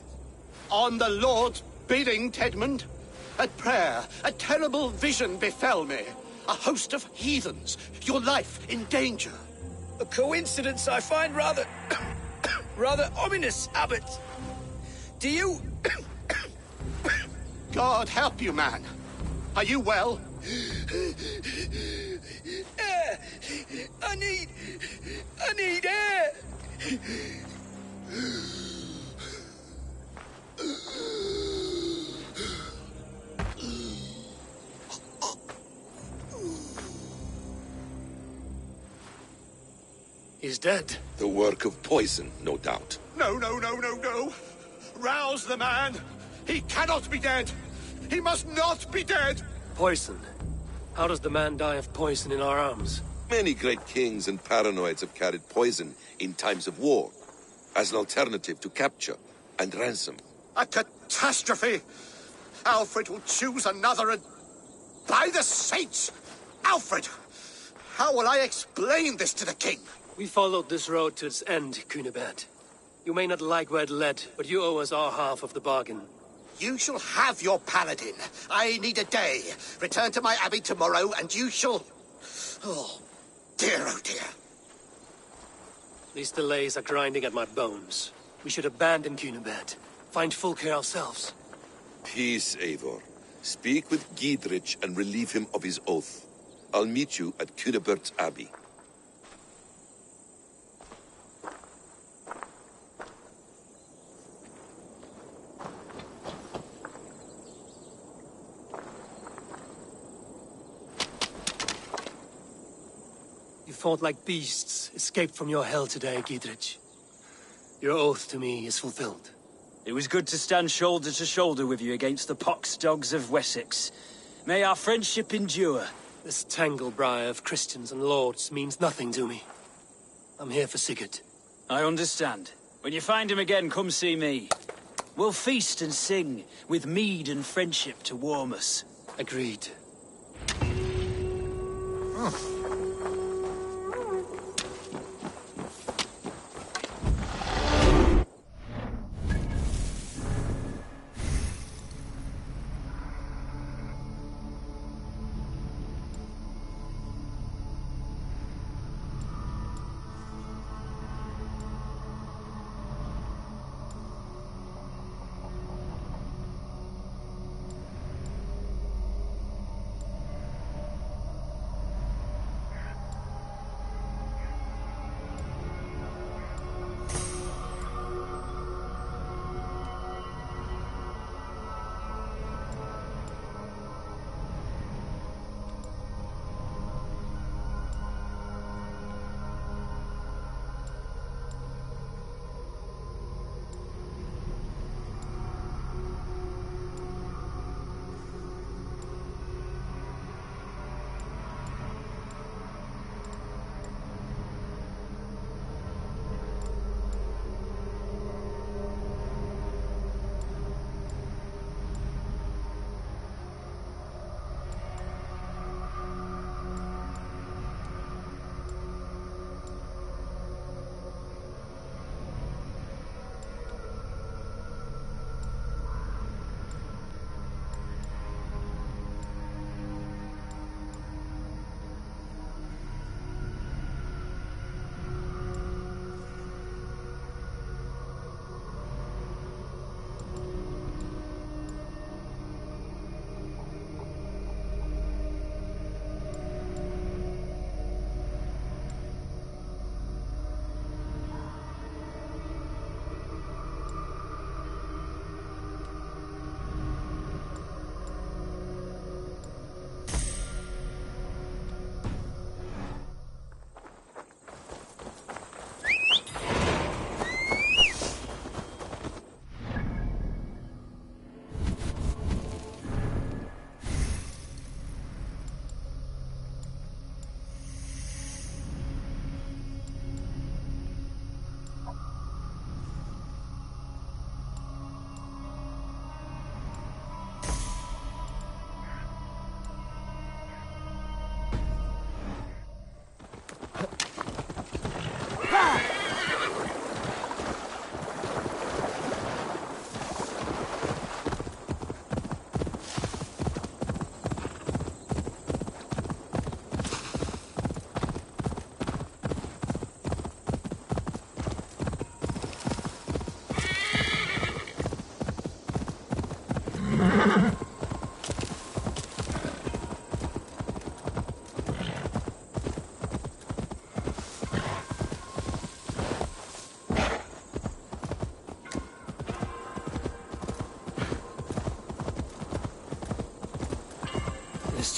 On the Lord's bidding, Tedmund. At prayer, a terrible vision befell me. A host of heathens, your life in danger. A coincidence I find rather... rather ominous, Abbot. Do you... God help you, man. Are you well? Air! I need air! He's dead. The work of poison, no doubt. No, no, no, no, no. Rouse the man. He cannot be dead. He must not be dead. Poison. How does the man die of poison in our arms? Many great kings and paranoids have carried poison in times of war, as an alternative to capture and ransom. A catastrophe. Alfred will choose another and... By the saints! Alfred! How will I explain this to the king? We followed this road to its end, Cunibert. You may not like where it led, but you owe us our half of the bargain. You shall have your paladin. I need a day. Return to my abbey tomorrow, and you shall... Oh, dear, oh dear. These delays are grinding at my bones. We should abandon Cunibert. Find Fulke ourselves. Peace, Eivor. Speak with Giedrich and relieve him of his oath. I'll meet you at Cunibert's Abbey. You fought like beasts, escaped from your hell today, Giedrich. Your oath to me is fulfilled. It was good to stand shoulder to shoulder with you against the pox dogs of Wessex. May our friendship endure. This tanglebriar of Christians and lords means nothing to me. I'm here for Sigurd. I understand. When you find him again, come see me. We'll feast and sing, with mead and friendship to warm us. Agreed.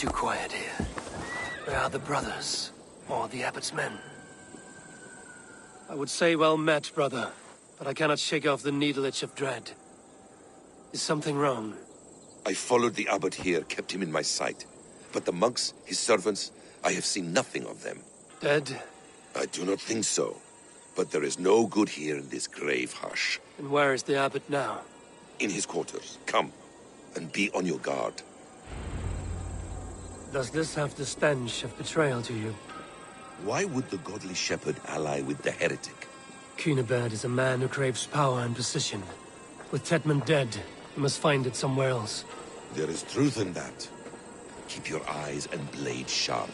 too quiet here. Where are the brothers? Or the abbot's men? I would say well met, brother, but I cannot shake off the needle itch of dread. Is something wrong? I followed the abbot here, kept him in my sight. But the monks, his servants, I have seen nothing of them. Dead? I do not think so. But there is no good here in this grave hush. And where is the abbot now? In his quarters. Come, and be on your guard. Does this have the stench of betrayal to you? Why would the godly shepherd ally with the heretic? Cunibert is a man who craves power and position. With Tedmund dead, he must find it somewhere else. There is truth in that. Keep your eyes and blade sharp.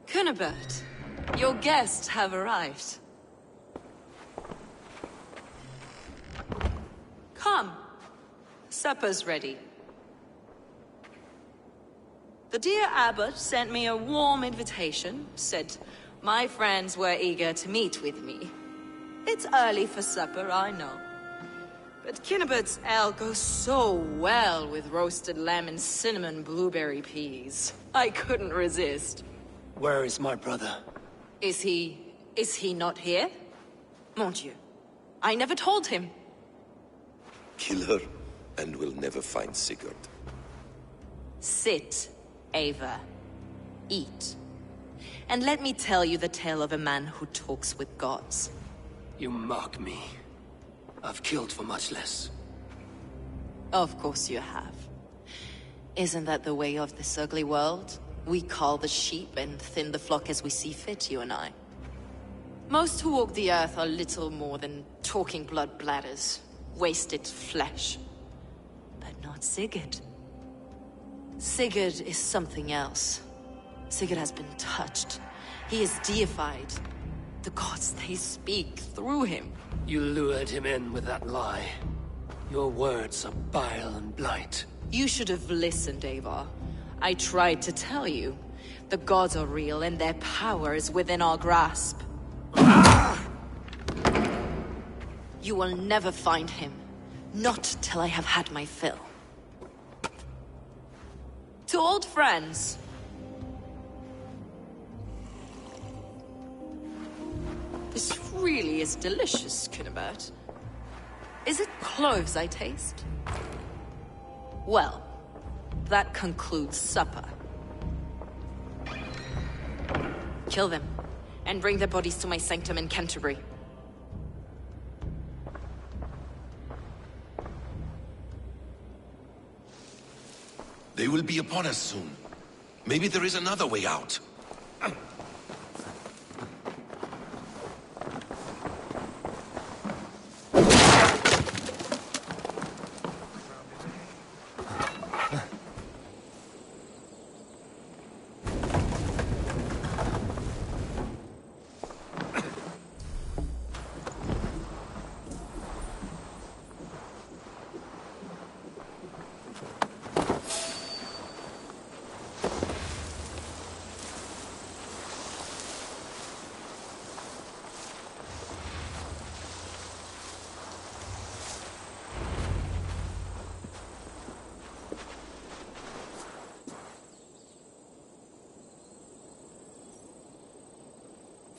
Cunibert, your guests have arrived. Come. Supper's ready. The dear abbot sent me a warm invitation, said my friends were eager to meet with me. It's early for supper, I know. But Cunibert's ale goes so well with roasted lamb and cinnamon blueberry peas. I couldn't resist. Where is my brother? Is he not here? Mon Dieu, I never told him. Kill her, and we'll never find Sigurd. Sit, Ava. Eat. And let me tell you the tale of a man who talks with gods. You mock me. I've killed for much less. Of course you have. Isn't that the way of this ugly world? We cull the sheep and thin the flock as we see fit, you and I. Most who walk the earth are little more than talking blood bladders, wasted flesh. But not Sigurd. Sigurd is something else. Sigurd has been touched. He is deified. The gods, they speak through him. You lured him in with that lie. Your words are bile and blight. You should have listened, Ava. I tried to tell you. The gods are real, and their power is within our grasp. You will never find him. Not till I have had my fill. To old friends. This really is delicious, Cunibert. Is it cloves I taste? Well, that concludes supper. Kill them, and bring their bodies to my sanctum in Canterbury. They will be upon us soon. Maybe there is another way out.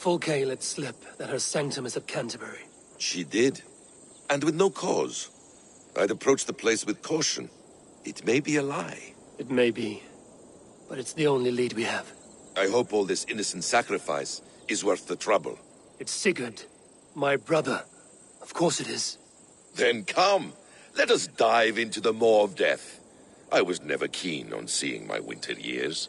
Fulke let slip that her sanctum is at Canterbury. She did. And with no cause. I'd approach the place with caution. It may be a lie. It may be. But it's the only lead we have. I hope all this innocent sacrifice is worth the trouble. It's Sigurd. My brother. Of course it is. Then come. Let us dive into the maw of death. I was never keen on seeing my winter years.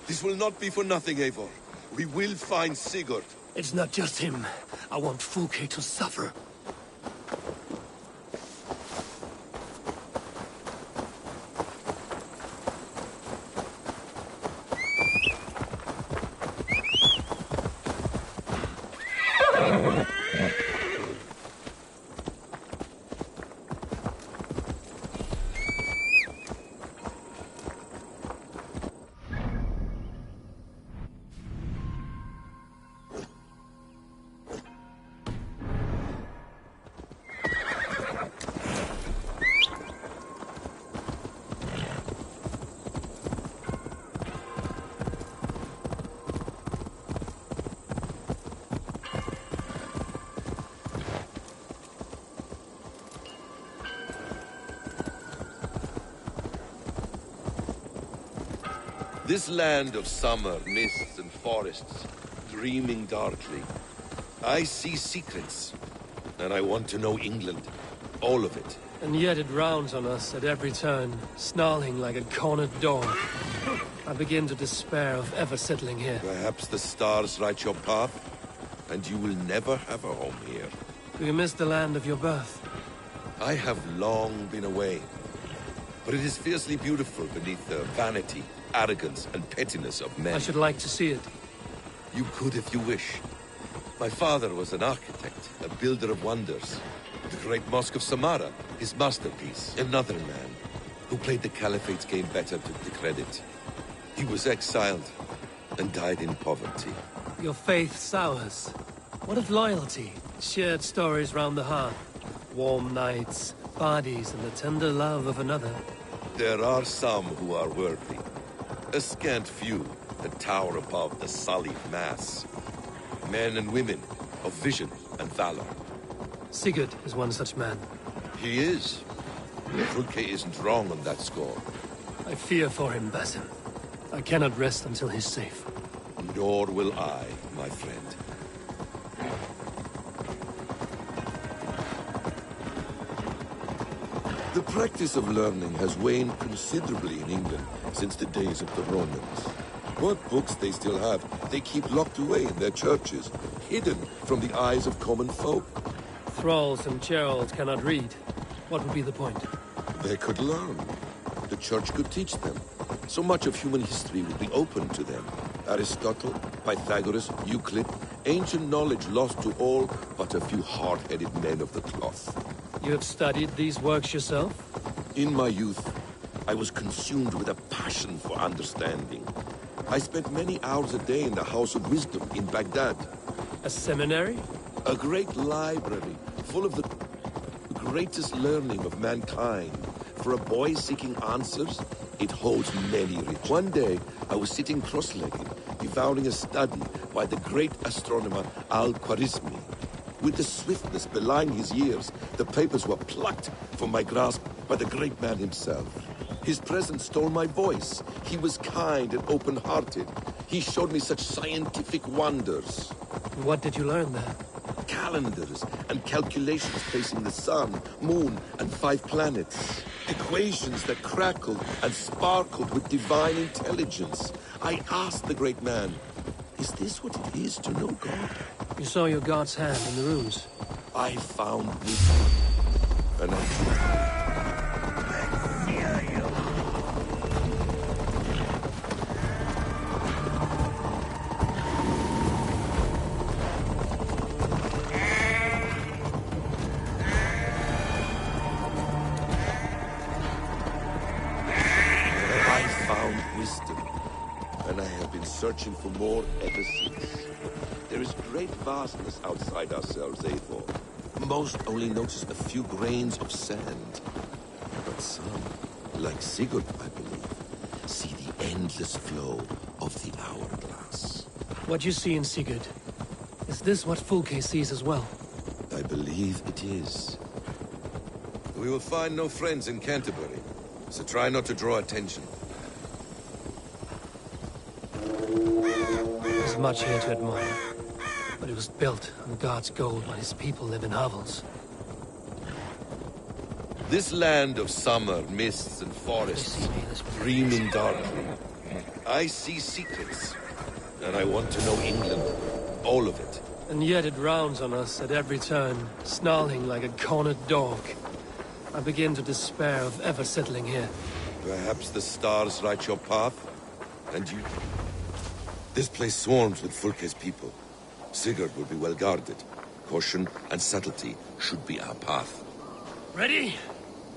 This will not be for nothing, Eivor. We will find Sigurd. It's not just him. I want Fulke to suffer. This land of summer, mists and forests, dreaming darkly. I see secrets, and I want to know England. All of it. And yet it rounds on us at every turn, snarling like a cornered dog. I begin to despair of ever settling here. Perhaps the stars write your path, and you will never have a home here. Do you miss the land of your birth? I have long been away, but it is fiercely beautiful beneath the vanity, arrogance, and pettiness of men. I should like to see it. You could if you wish. My father was an architect, a builder of wonders. The great Mosque of Samarra, his masterpiece. Another man who played the Caliphate's game better took the credit. He was exiled and died in poverty. Your faith sours. What of loyalty? Shared stories round the hearth. Warm nights, parties, and the tender love of another. There are some who are worthy. A scant few that tower above the sullied mass. Men and women of vision and valor. Sigurd is one such man. He is. Fulke isn't wrong on that score. I fear for him, Basim. I cannot rest until he's safe. Nor will I, my friend. The practice of learning has waned considerably in England since the days of the Romans. What books they still have, they keep locked away in their churches, hidden from the eyes of common folk. Thralls and Gerald cannot read. What would be the point? They could learn. The church could teach them. So much of human history would be open to them. Aristotle, Pythagoras, Euclid, ancient knowledge lost to all but a few hard-headed men of the cloth. You have studied these works yourself? In my youth, I was consumed with a passion for understanding. I spent many hours a day in the House of Wisdom in Baghdad. A seminary? A great library, full of the greatest learning of mankind. For a boy seeking answers, it holds many riches. One day, I was sitting cross-legged, devouring a study by the great astronomer Al-Khwarizmi. With the swiftness belying his years, the papers were plucked from my grasp by the great man himself. His presence stole my voice. He was kind and open-hearted. He showed me such scientific wonders. What did you learn there? Calendars and calculations placing the sun, moon, and 5 planets. Equations that crackled and sparkled with divine intelligence. I asked the great man, is this what it is to know God? You saw your God's hand in the runes. I found wisdom, and I... searching for more ever since. There is great vastness outside ourselves, Eivor. Most only notice a few grains of sand. But some, like Sigurd, I believe, see the endless flow of the hourglass. What you see in Sigurd, is this what Fulke sees as well? I believe it is. We will find no friends in Canterbury, so try not to draw attention. There's much here to admire, but it was built on God's gold while his people live in hovels. This land of summer, mists and forests, dreaming darkly. I see secrets, and I want to know England, all of it. And yet it rounds on us at every turn, snarling like a cornered dog. I begin to despair of ever settling here. Perhaps the stars write your path, and you... This place swarms with Fulke's people. Sigurd will be well guarded. Caution and subtlety should be our path. Ready?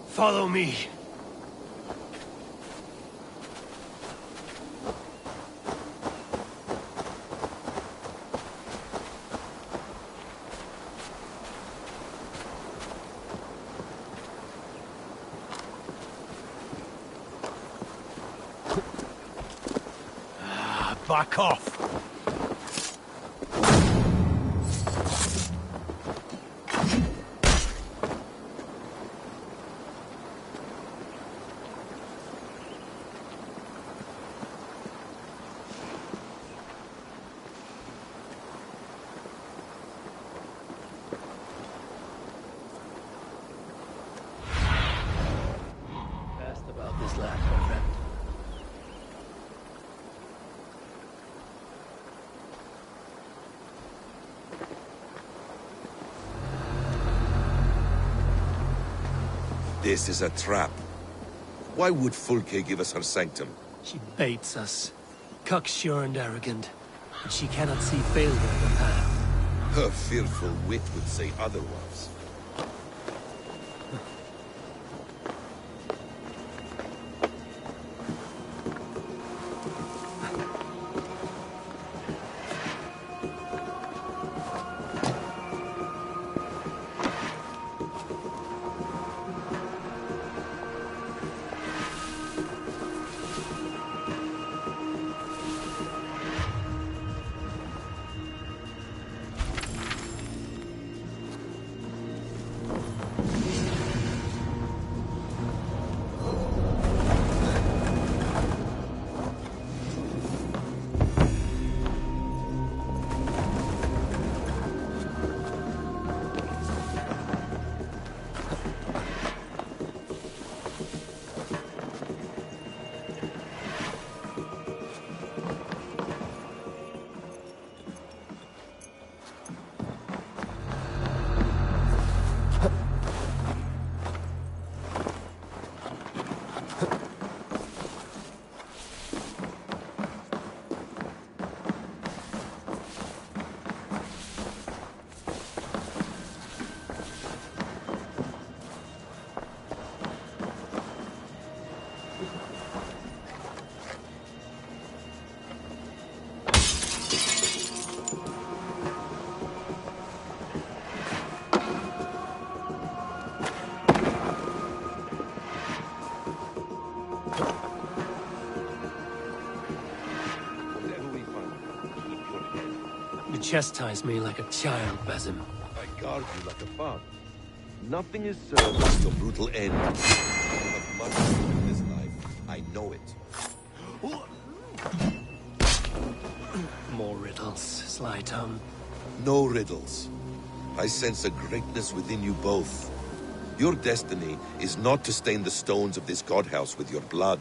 Follow me. Back off! Fast about this lad, my friend. This is a trap. Why would Fulke give us her sanctum? She baits us. Cocksure and arrogant. But she cannot see failure in the path. Her fearful wit would say otherwise. You chastise me like a child, Basim. I guard you like a father. Nothing is served as your brutal end. You have much to do in this life. I know it. More riddles, sly tongue. No riddles. I sense a greatness within you both. Your destiny is not to stain the stones of this godhouse with your blood.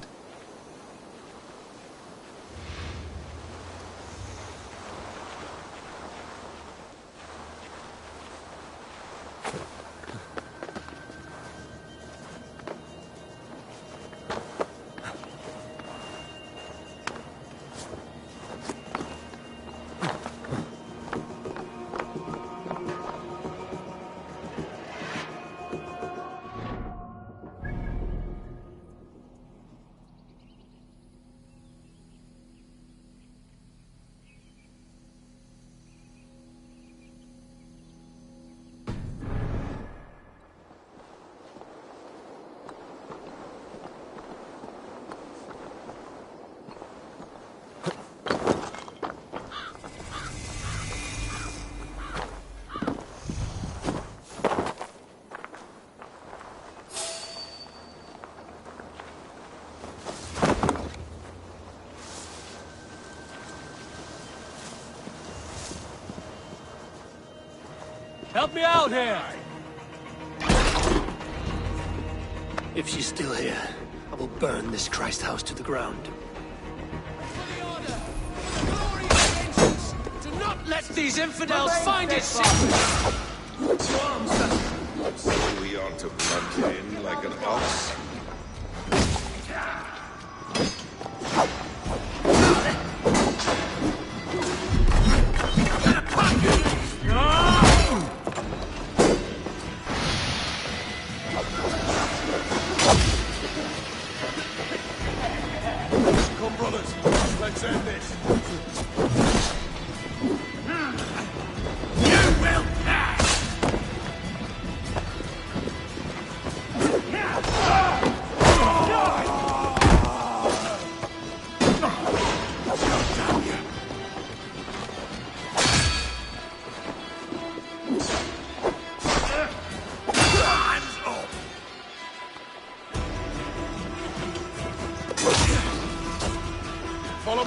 Help me out here! If she's still here, I will burn this Christ house to the ground. Do not let these infidels find it! So we are to plunge in like an ox?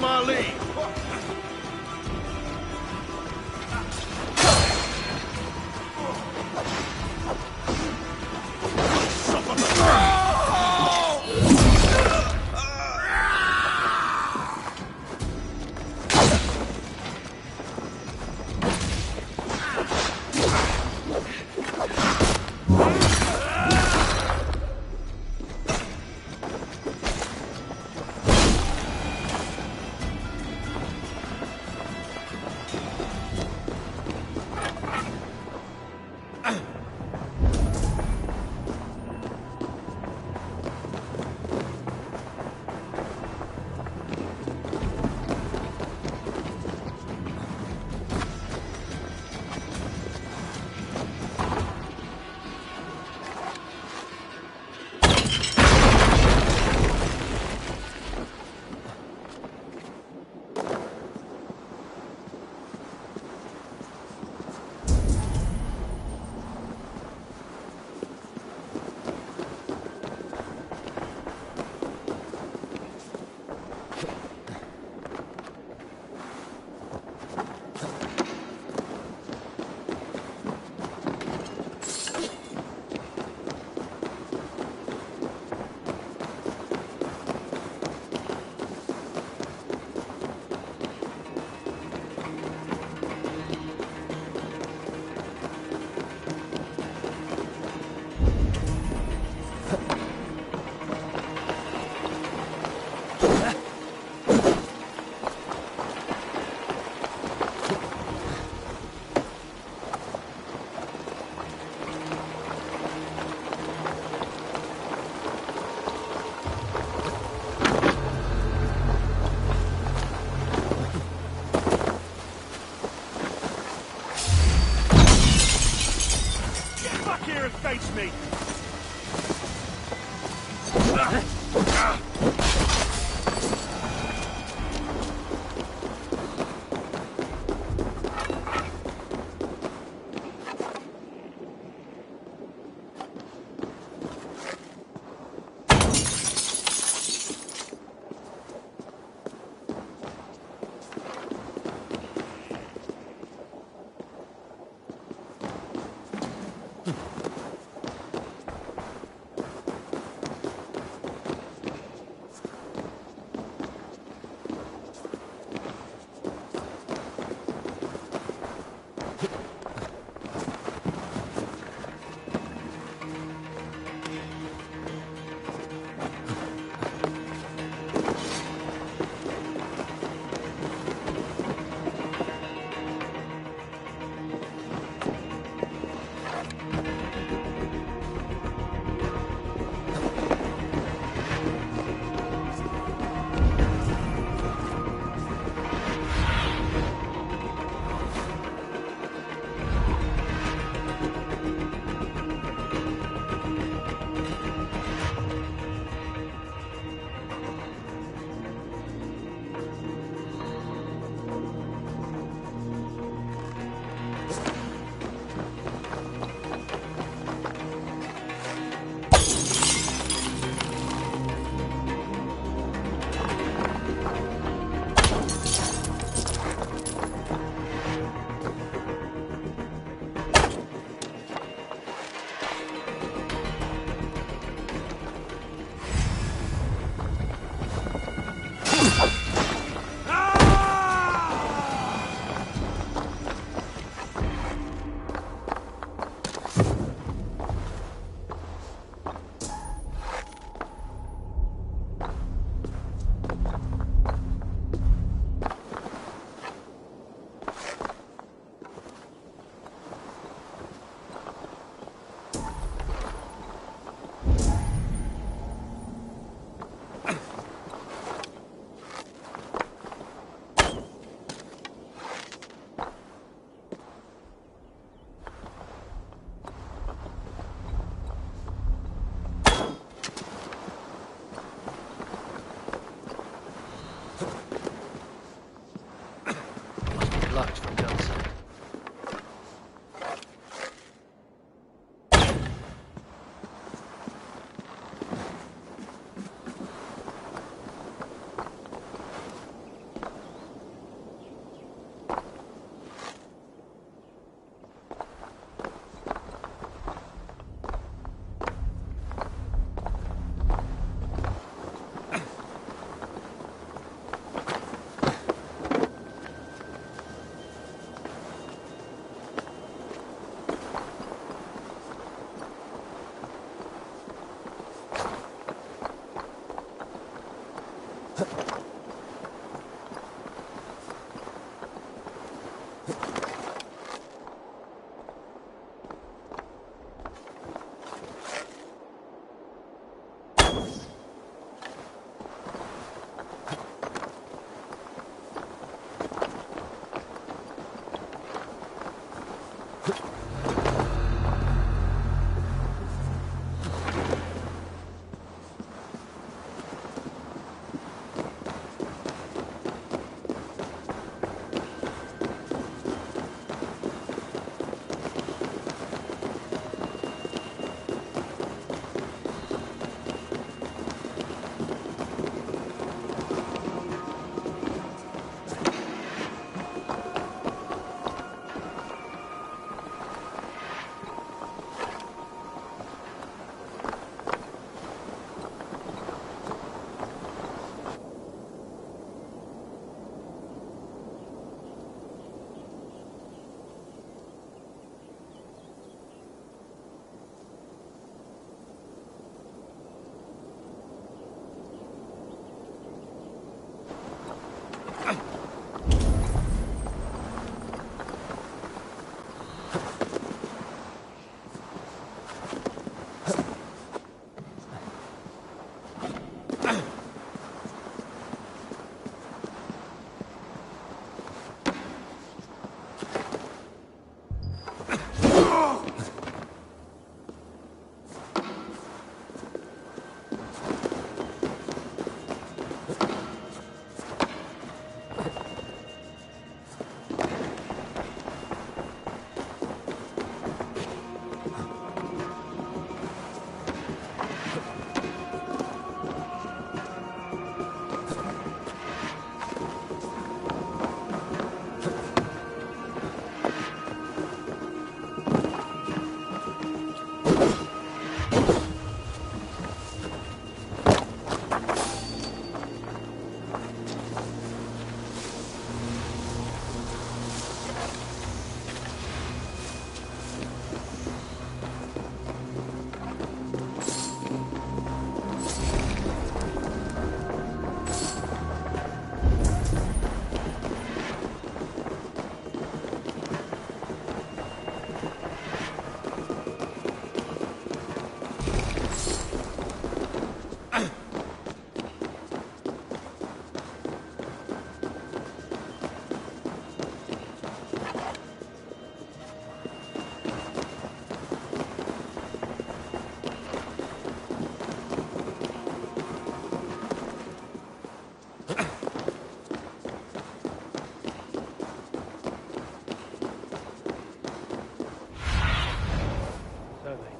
my lead. Face me!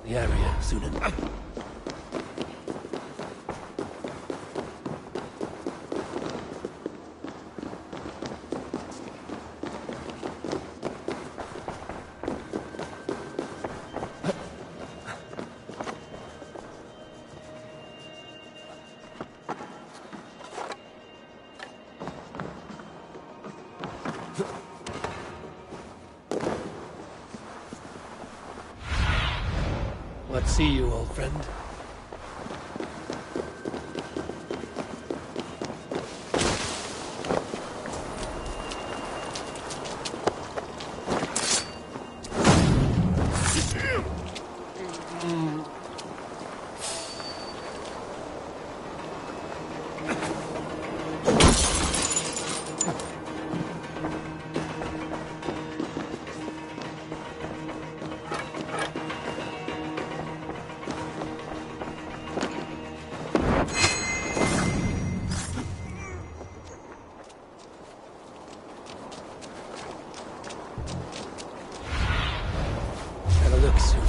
The area soon enough. What see you, old friend? Have a look soon.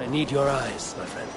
I need your eyes, my friend.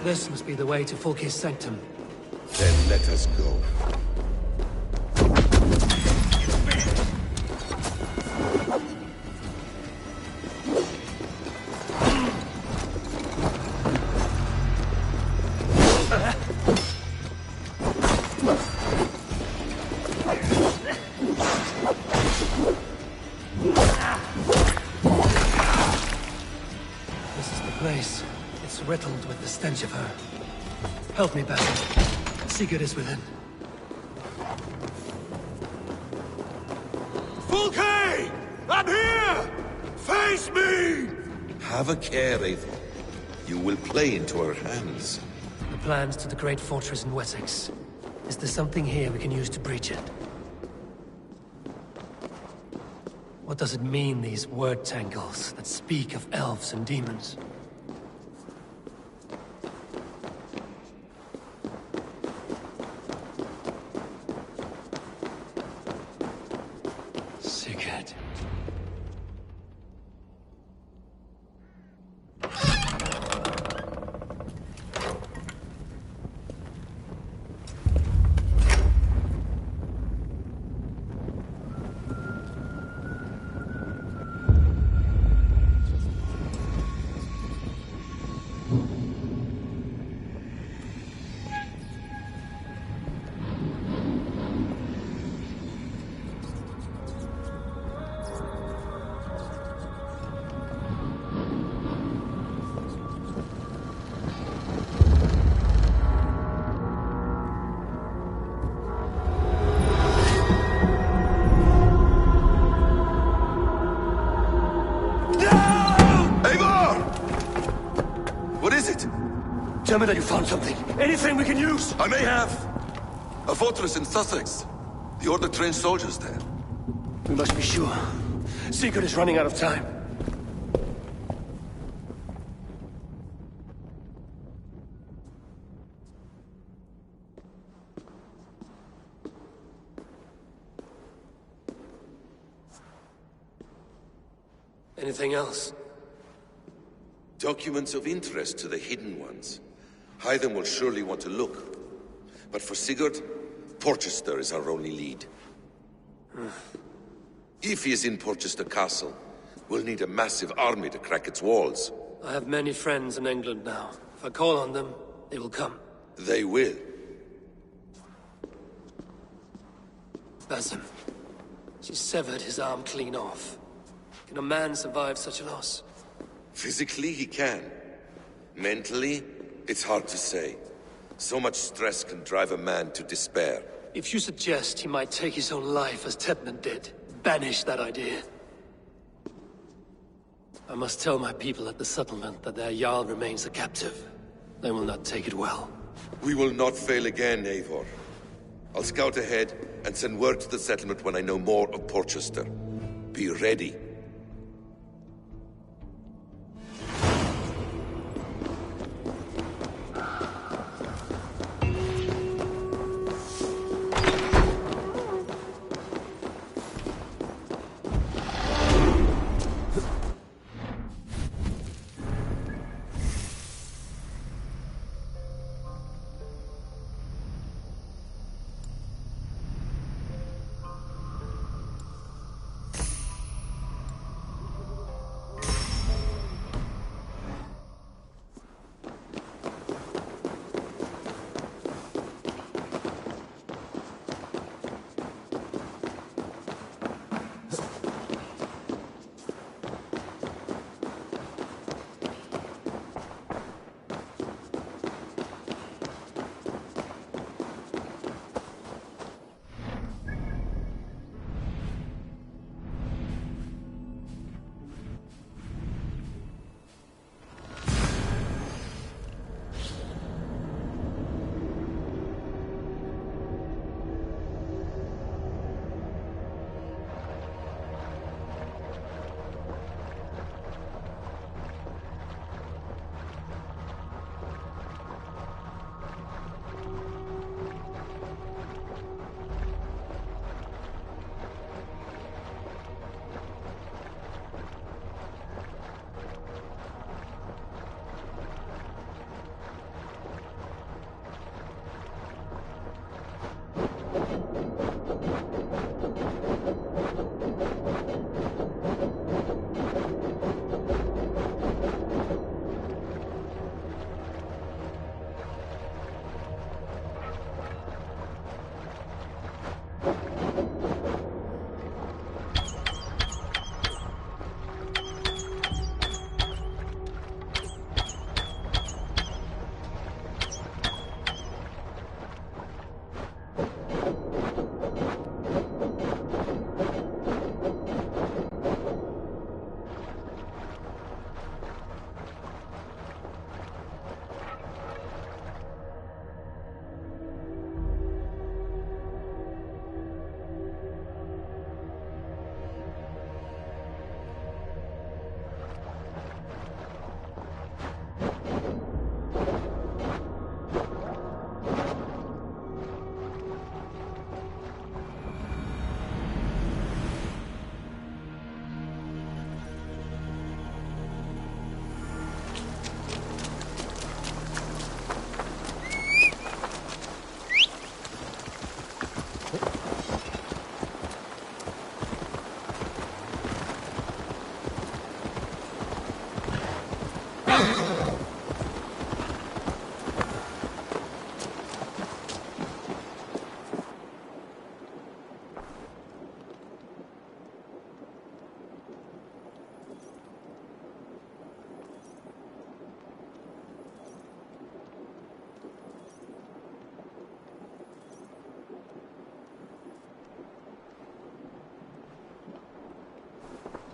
This must be the way to Fulke's sanctum. Then let us go. It's riddled with the stench of her. Help me, Basil. Sigurd is within. Fulke! I'm here! Face me! Have a care, Eivor. You will play into our hands. The plans to the great fortress in Wessex. Is there something here we can use to breach it? What does it mean, these word tangles that speak of elves and demons? Sigurd. Tell me that you found something. Anything we can use. I may have. A fortress in Sussex. The Order trained soldiers there. We must be sure. Sigurd is running out of time. Anything else? Documents of interest to the Hidden Ones. Hytham will surely want to look. But for Sigurd, Porchester is our only lead. If he is in Porchester Castle, we'll need a massive army to crack its walls. I have many friends in England now. If I call on them, they will come. They will. Basim. She severed his arm clean off. Can a man survive such a loss? Physically, he can. Mentally, it's hard to say. So much stress can drive a man to despair. If you suggest he might take his own life as Tedman did, banish that idea. I must tell my people at the settlement that their Jarl remains a captive. They will not take it well. We will not fail again, Eivor. I'll scout ahead and send word to the settlement when I know more of Porchester. Be ready.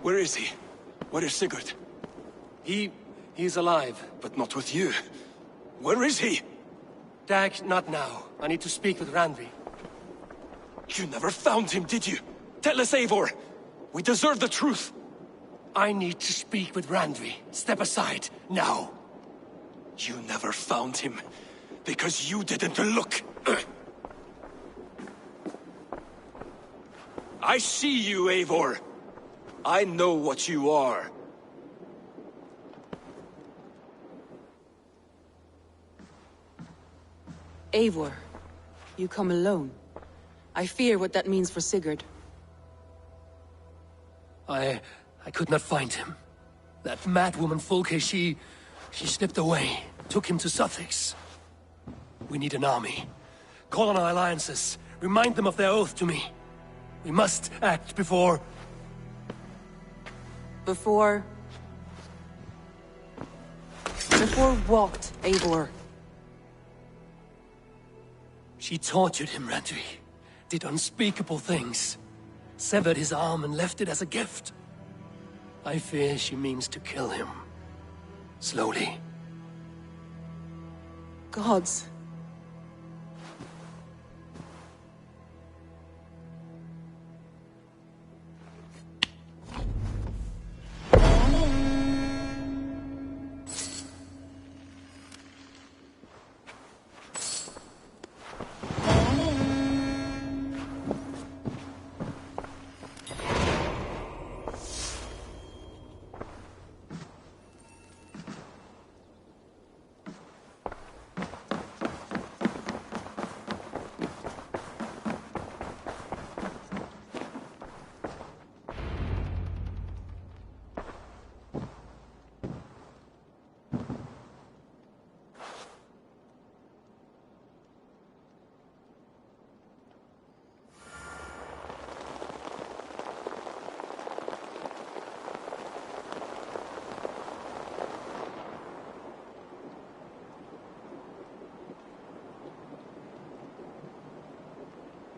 Where is he? Where is Sigurd? He's alive. But not with you. Where is he? Dag, not now. I need to speak with Randvi. You never found him, did you? Tell us, Eivor. We deserve the truth. I need to speak with Randvi. Step aside, now. You never found him, because you didn't look. I see you, Eivor. I know what you are. Eivor, you come alone. I fear what that means for Sigurd. I could not find him. That madwoman Folke, she slipped away, took him to Sussex. We need an army. Call on our alliances. Remind them of their oath to me. We must act before... Before what, Eivor? She tortured him, Randvi. Did unspeakable things. Severed his arm and left it as a gift. I fear she means to kill him. Slowly. Gods.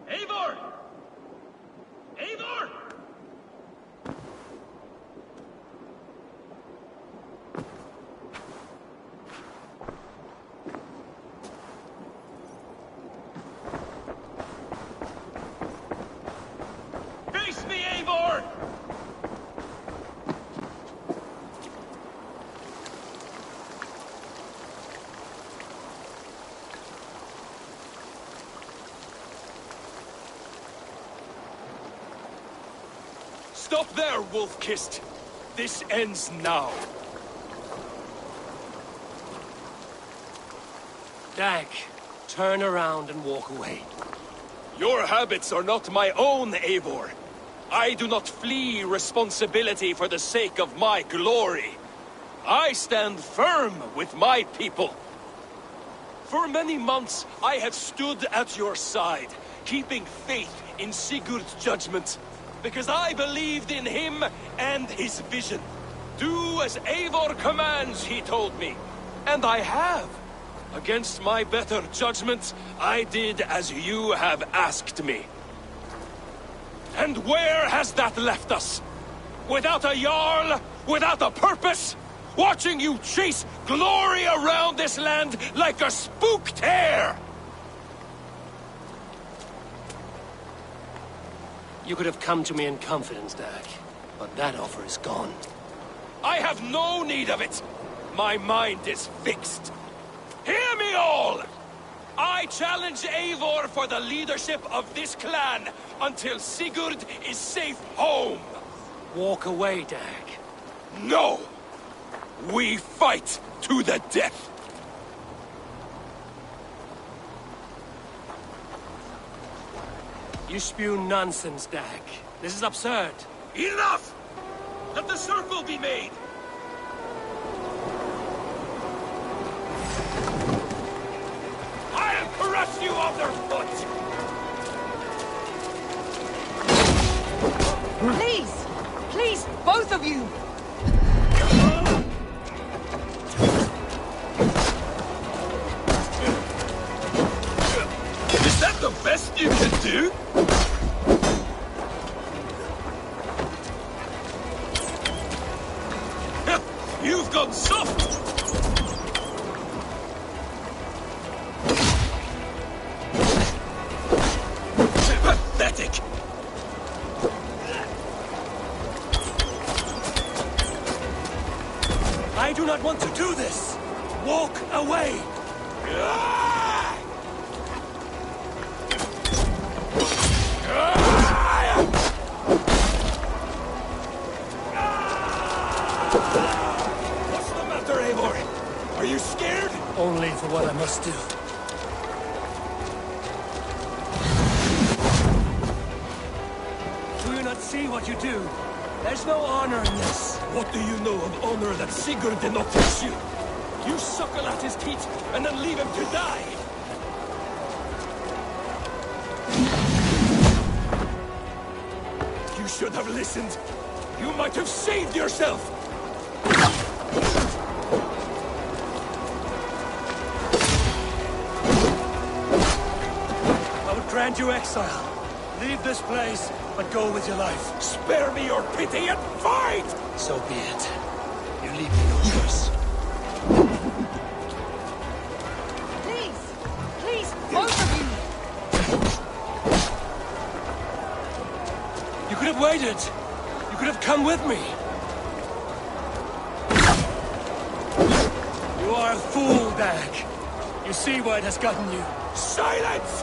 Eivor! Eivor! Face me, Eivor! Stop there, Wolf-Kissed! This ends now. Dag, turn around and walk away. Your habits are not my own, Eivor. I do not flee responsibility for the sake of my glory. I stand firm with my people. For many months, I have stood at your side, keeping faith in Sigurd's judgment. Because I believed in him and his vision. Do as Eivor commands, he told me. And I have. Against my better judgment, I did as you have asked me. And where has that left us? Without a Jarl? Without a purpose? Watching you chase glory around this land like a spooked hare! You could have come to me in confidence, Dag, but that offer is gone. I have no need of it. My mind is fixed. Hear me all! I challenge Eivor for the leadership of this clan until Sigurd is safe home. Walk away, Dag. No! We fight to the death! You spew nonsense, Dag. This is absurd. Enough! Let the circle be made! I'll crush you underfoot! Please! Please, both of you! Is that the best you can do? what I must do. Do you not see what you do? There's no honor in this. What do you know of honor that Sigurd did not teach you? You suckle at his teat and then leave him to die! You should have listened. You might have saved yourself! I would grant you exile. Leave this place, but go with your life. Spare me your pity and fight! So be it. You leave me no choice. Please, both of you! You could have waited. You could have come with me. You are a fool, Dag. You see where it has gotten you. Silence!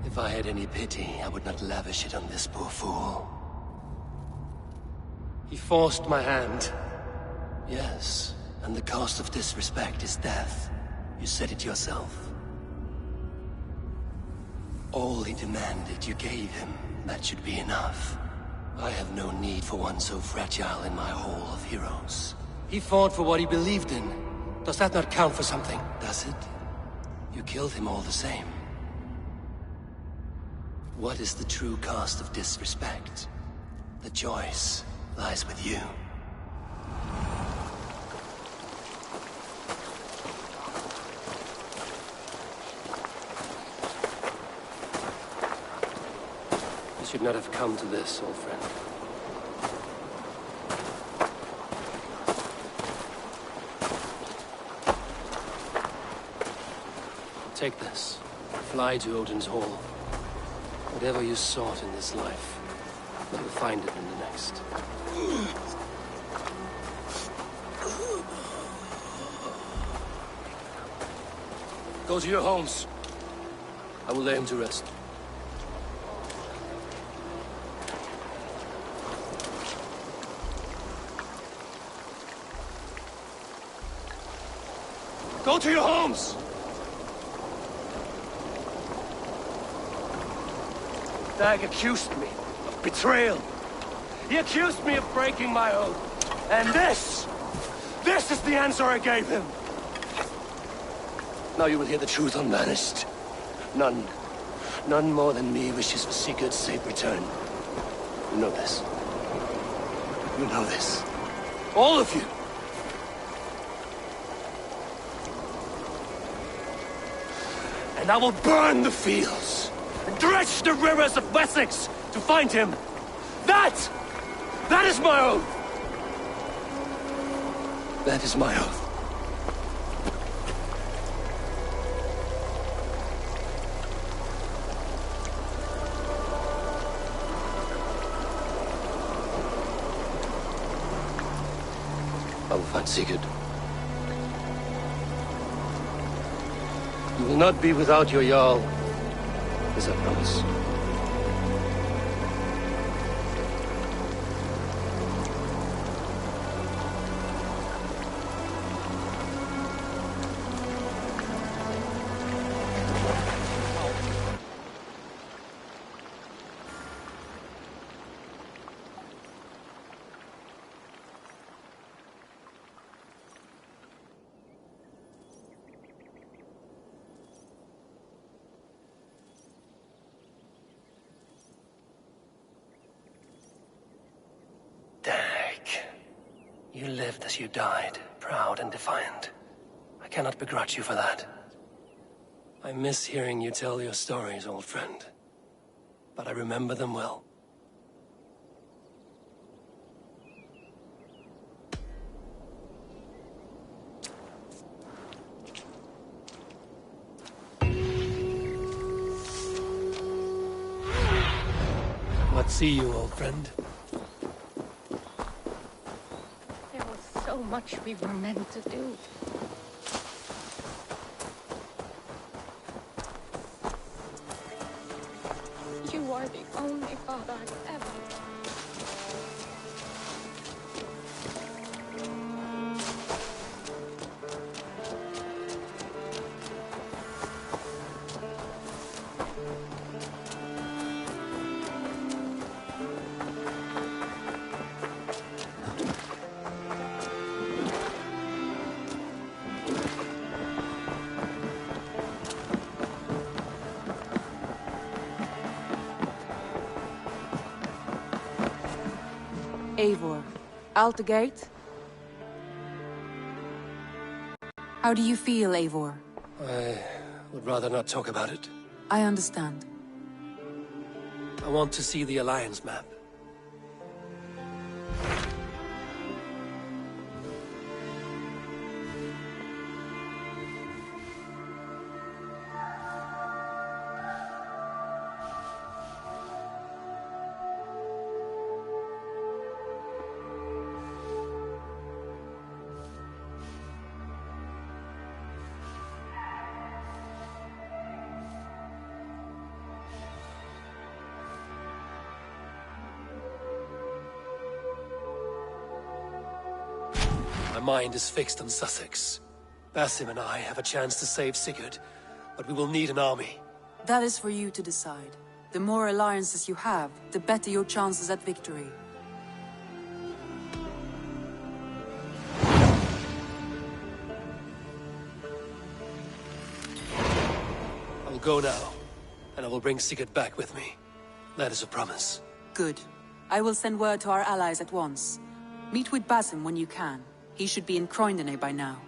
If I had any pity, I would not lavish it on this poor fool. He forced my hand. Yes, and the cost of disrespect is death. You said it yourself. All he demanded, you gave him. That should be enough. I have no need for one so fragile in my hall of heroes. He fought for what he believed in. Does that not count for something? Does it? You killed him all the same. What is the true cost of disrespect? The choice lies with you. You should not have come to this, old friend. Take this. Fly to Odin's Hall. Whatever you sought in this life, you will find it in the next. Go to your homes. I will lay him to rest. Go to your homes! Dag accused me of betrayal. He accused me of breaking my oath. And this is the answer I gave him. Now you will hear the truth unvanished. None more than me wishes for Sigurd's safe return. You know this. You know this. All of you. And I will burn the fields. And dredge the rivers of Wessex to find him. That is my oath. That is my oath. I will find Sigurd. You will not be without your Jarl. As I promise. You lived as you died, proud and defiant. I cannot begrudge you for that. I miss hearing you tell your stories, old friend. But I remember them well. What see you, old friend? There was so much we were meant to do. You are the only father I've ever... Eivor, out the gate? How do you feel, Eivor? I would rather not talk about it. I understand. I want to see the Alliance map. My mind is fixed on Sussex. Basim and I have a chance to save Sigurd, but we will need an army. That is for you to decide. The more alliances you have, the better your chances at victory. I will go now, and I will bring Sigurd back with me. That is a promise. Good. I will send word to our allies at once. Meet with Basim when you can. He should be in Croydon by now.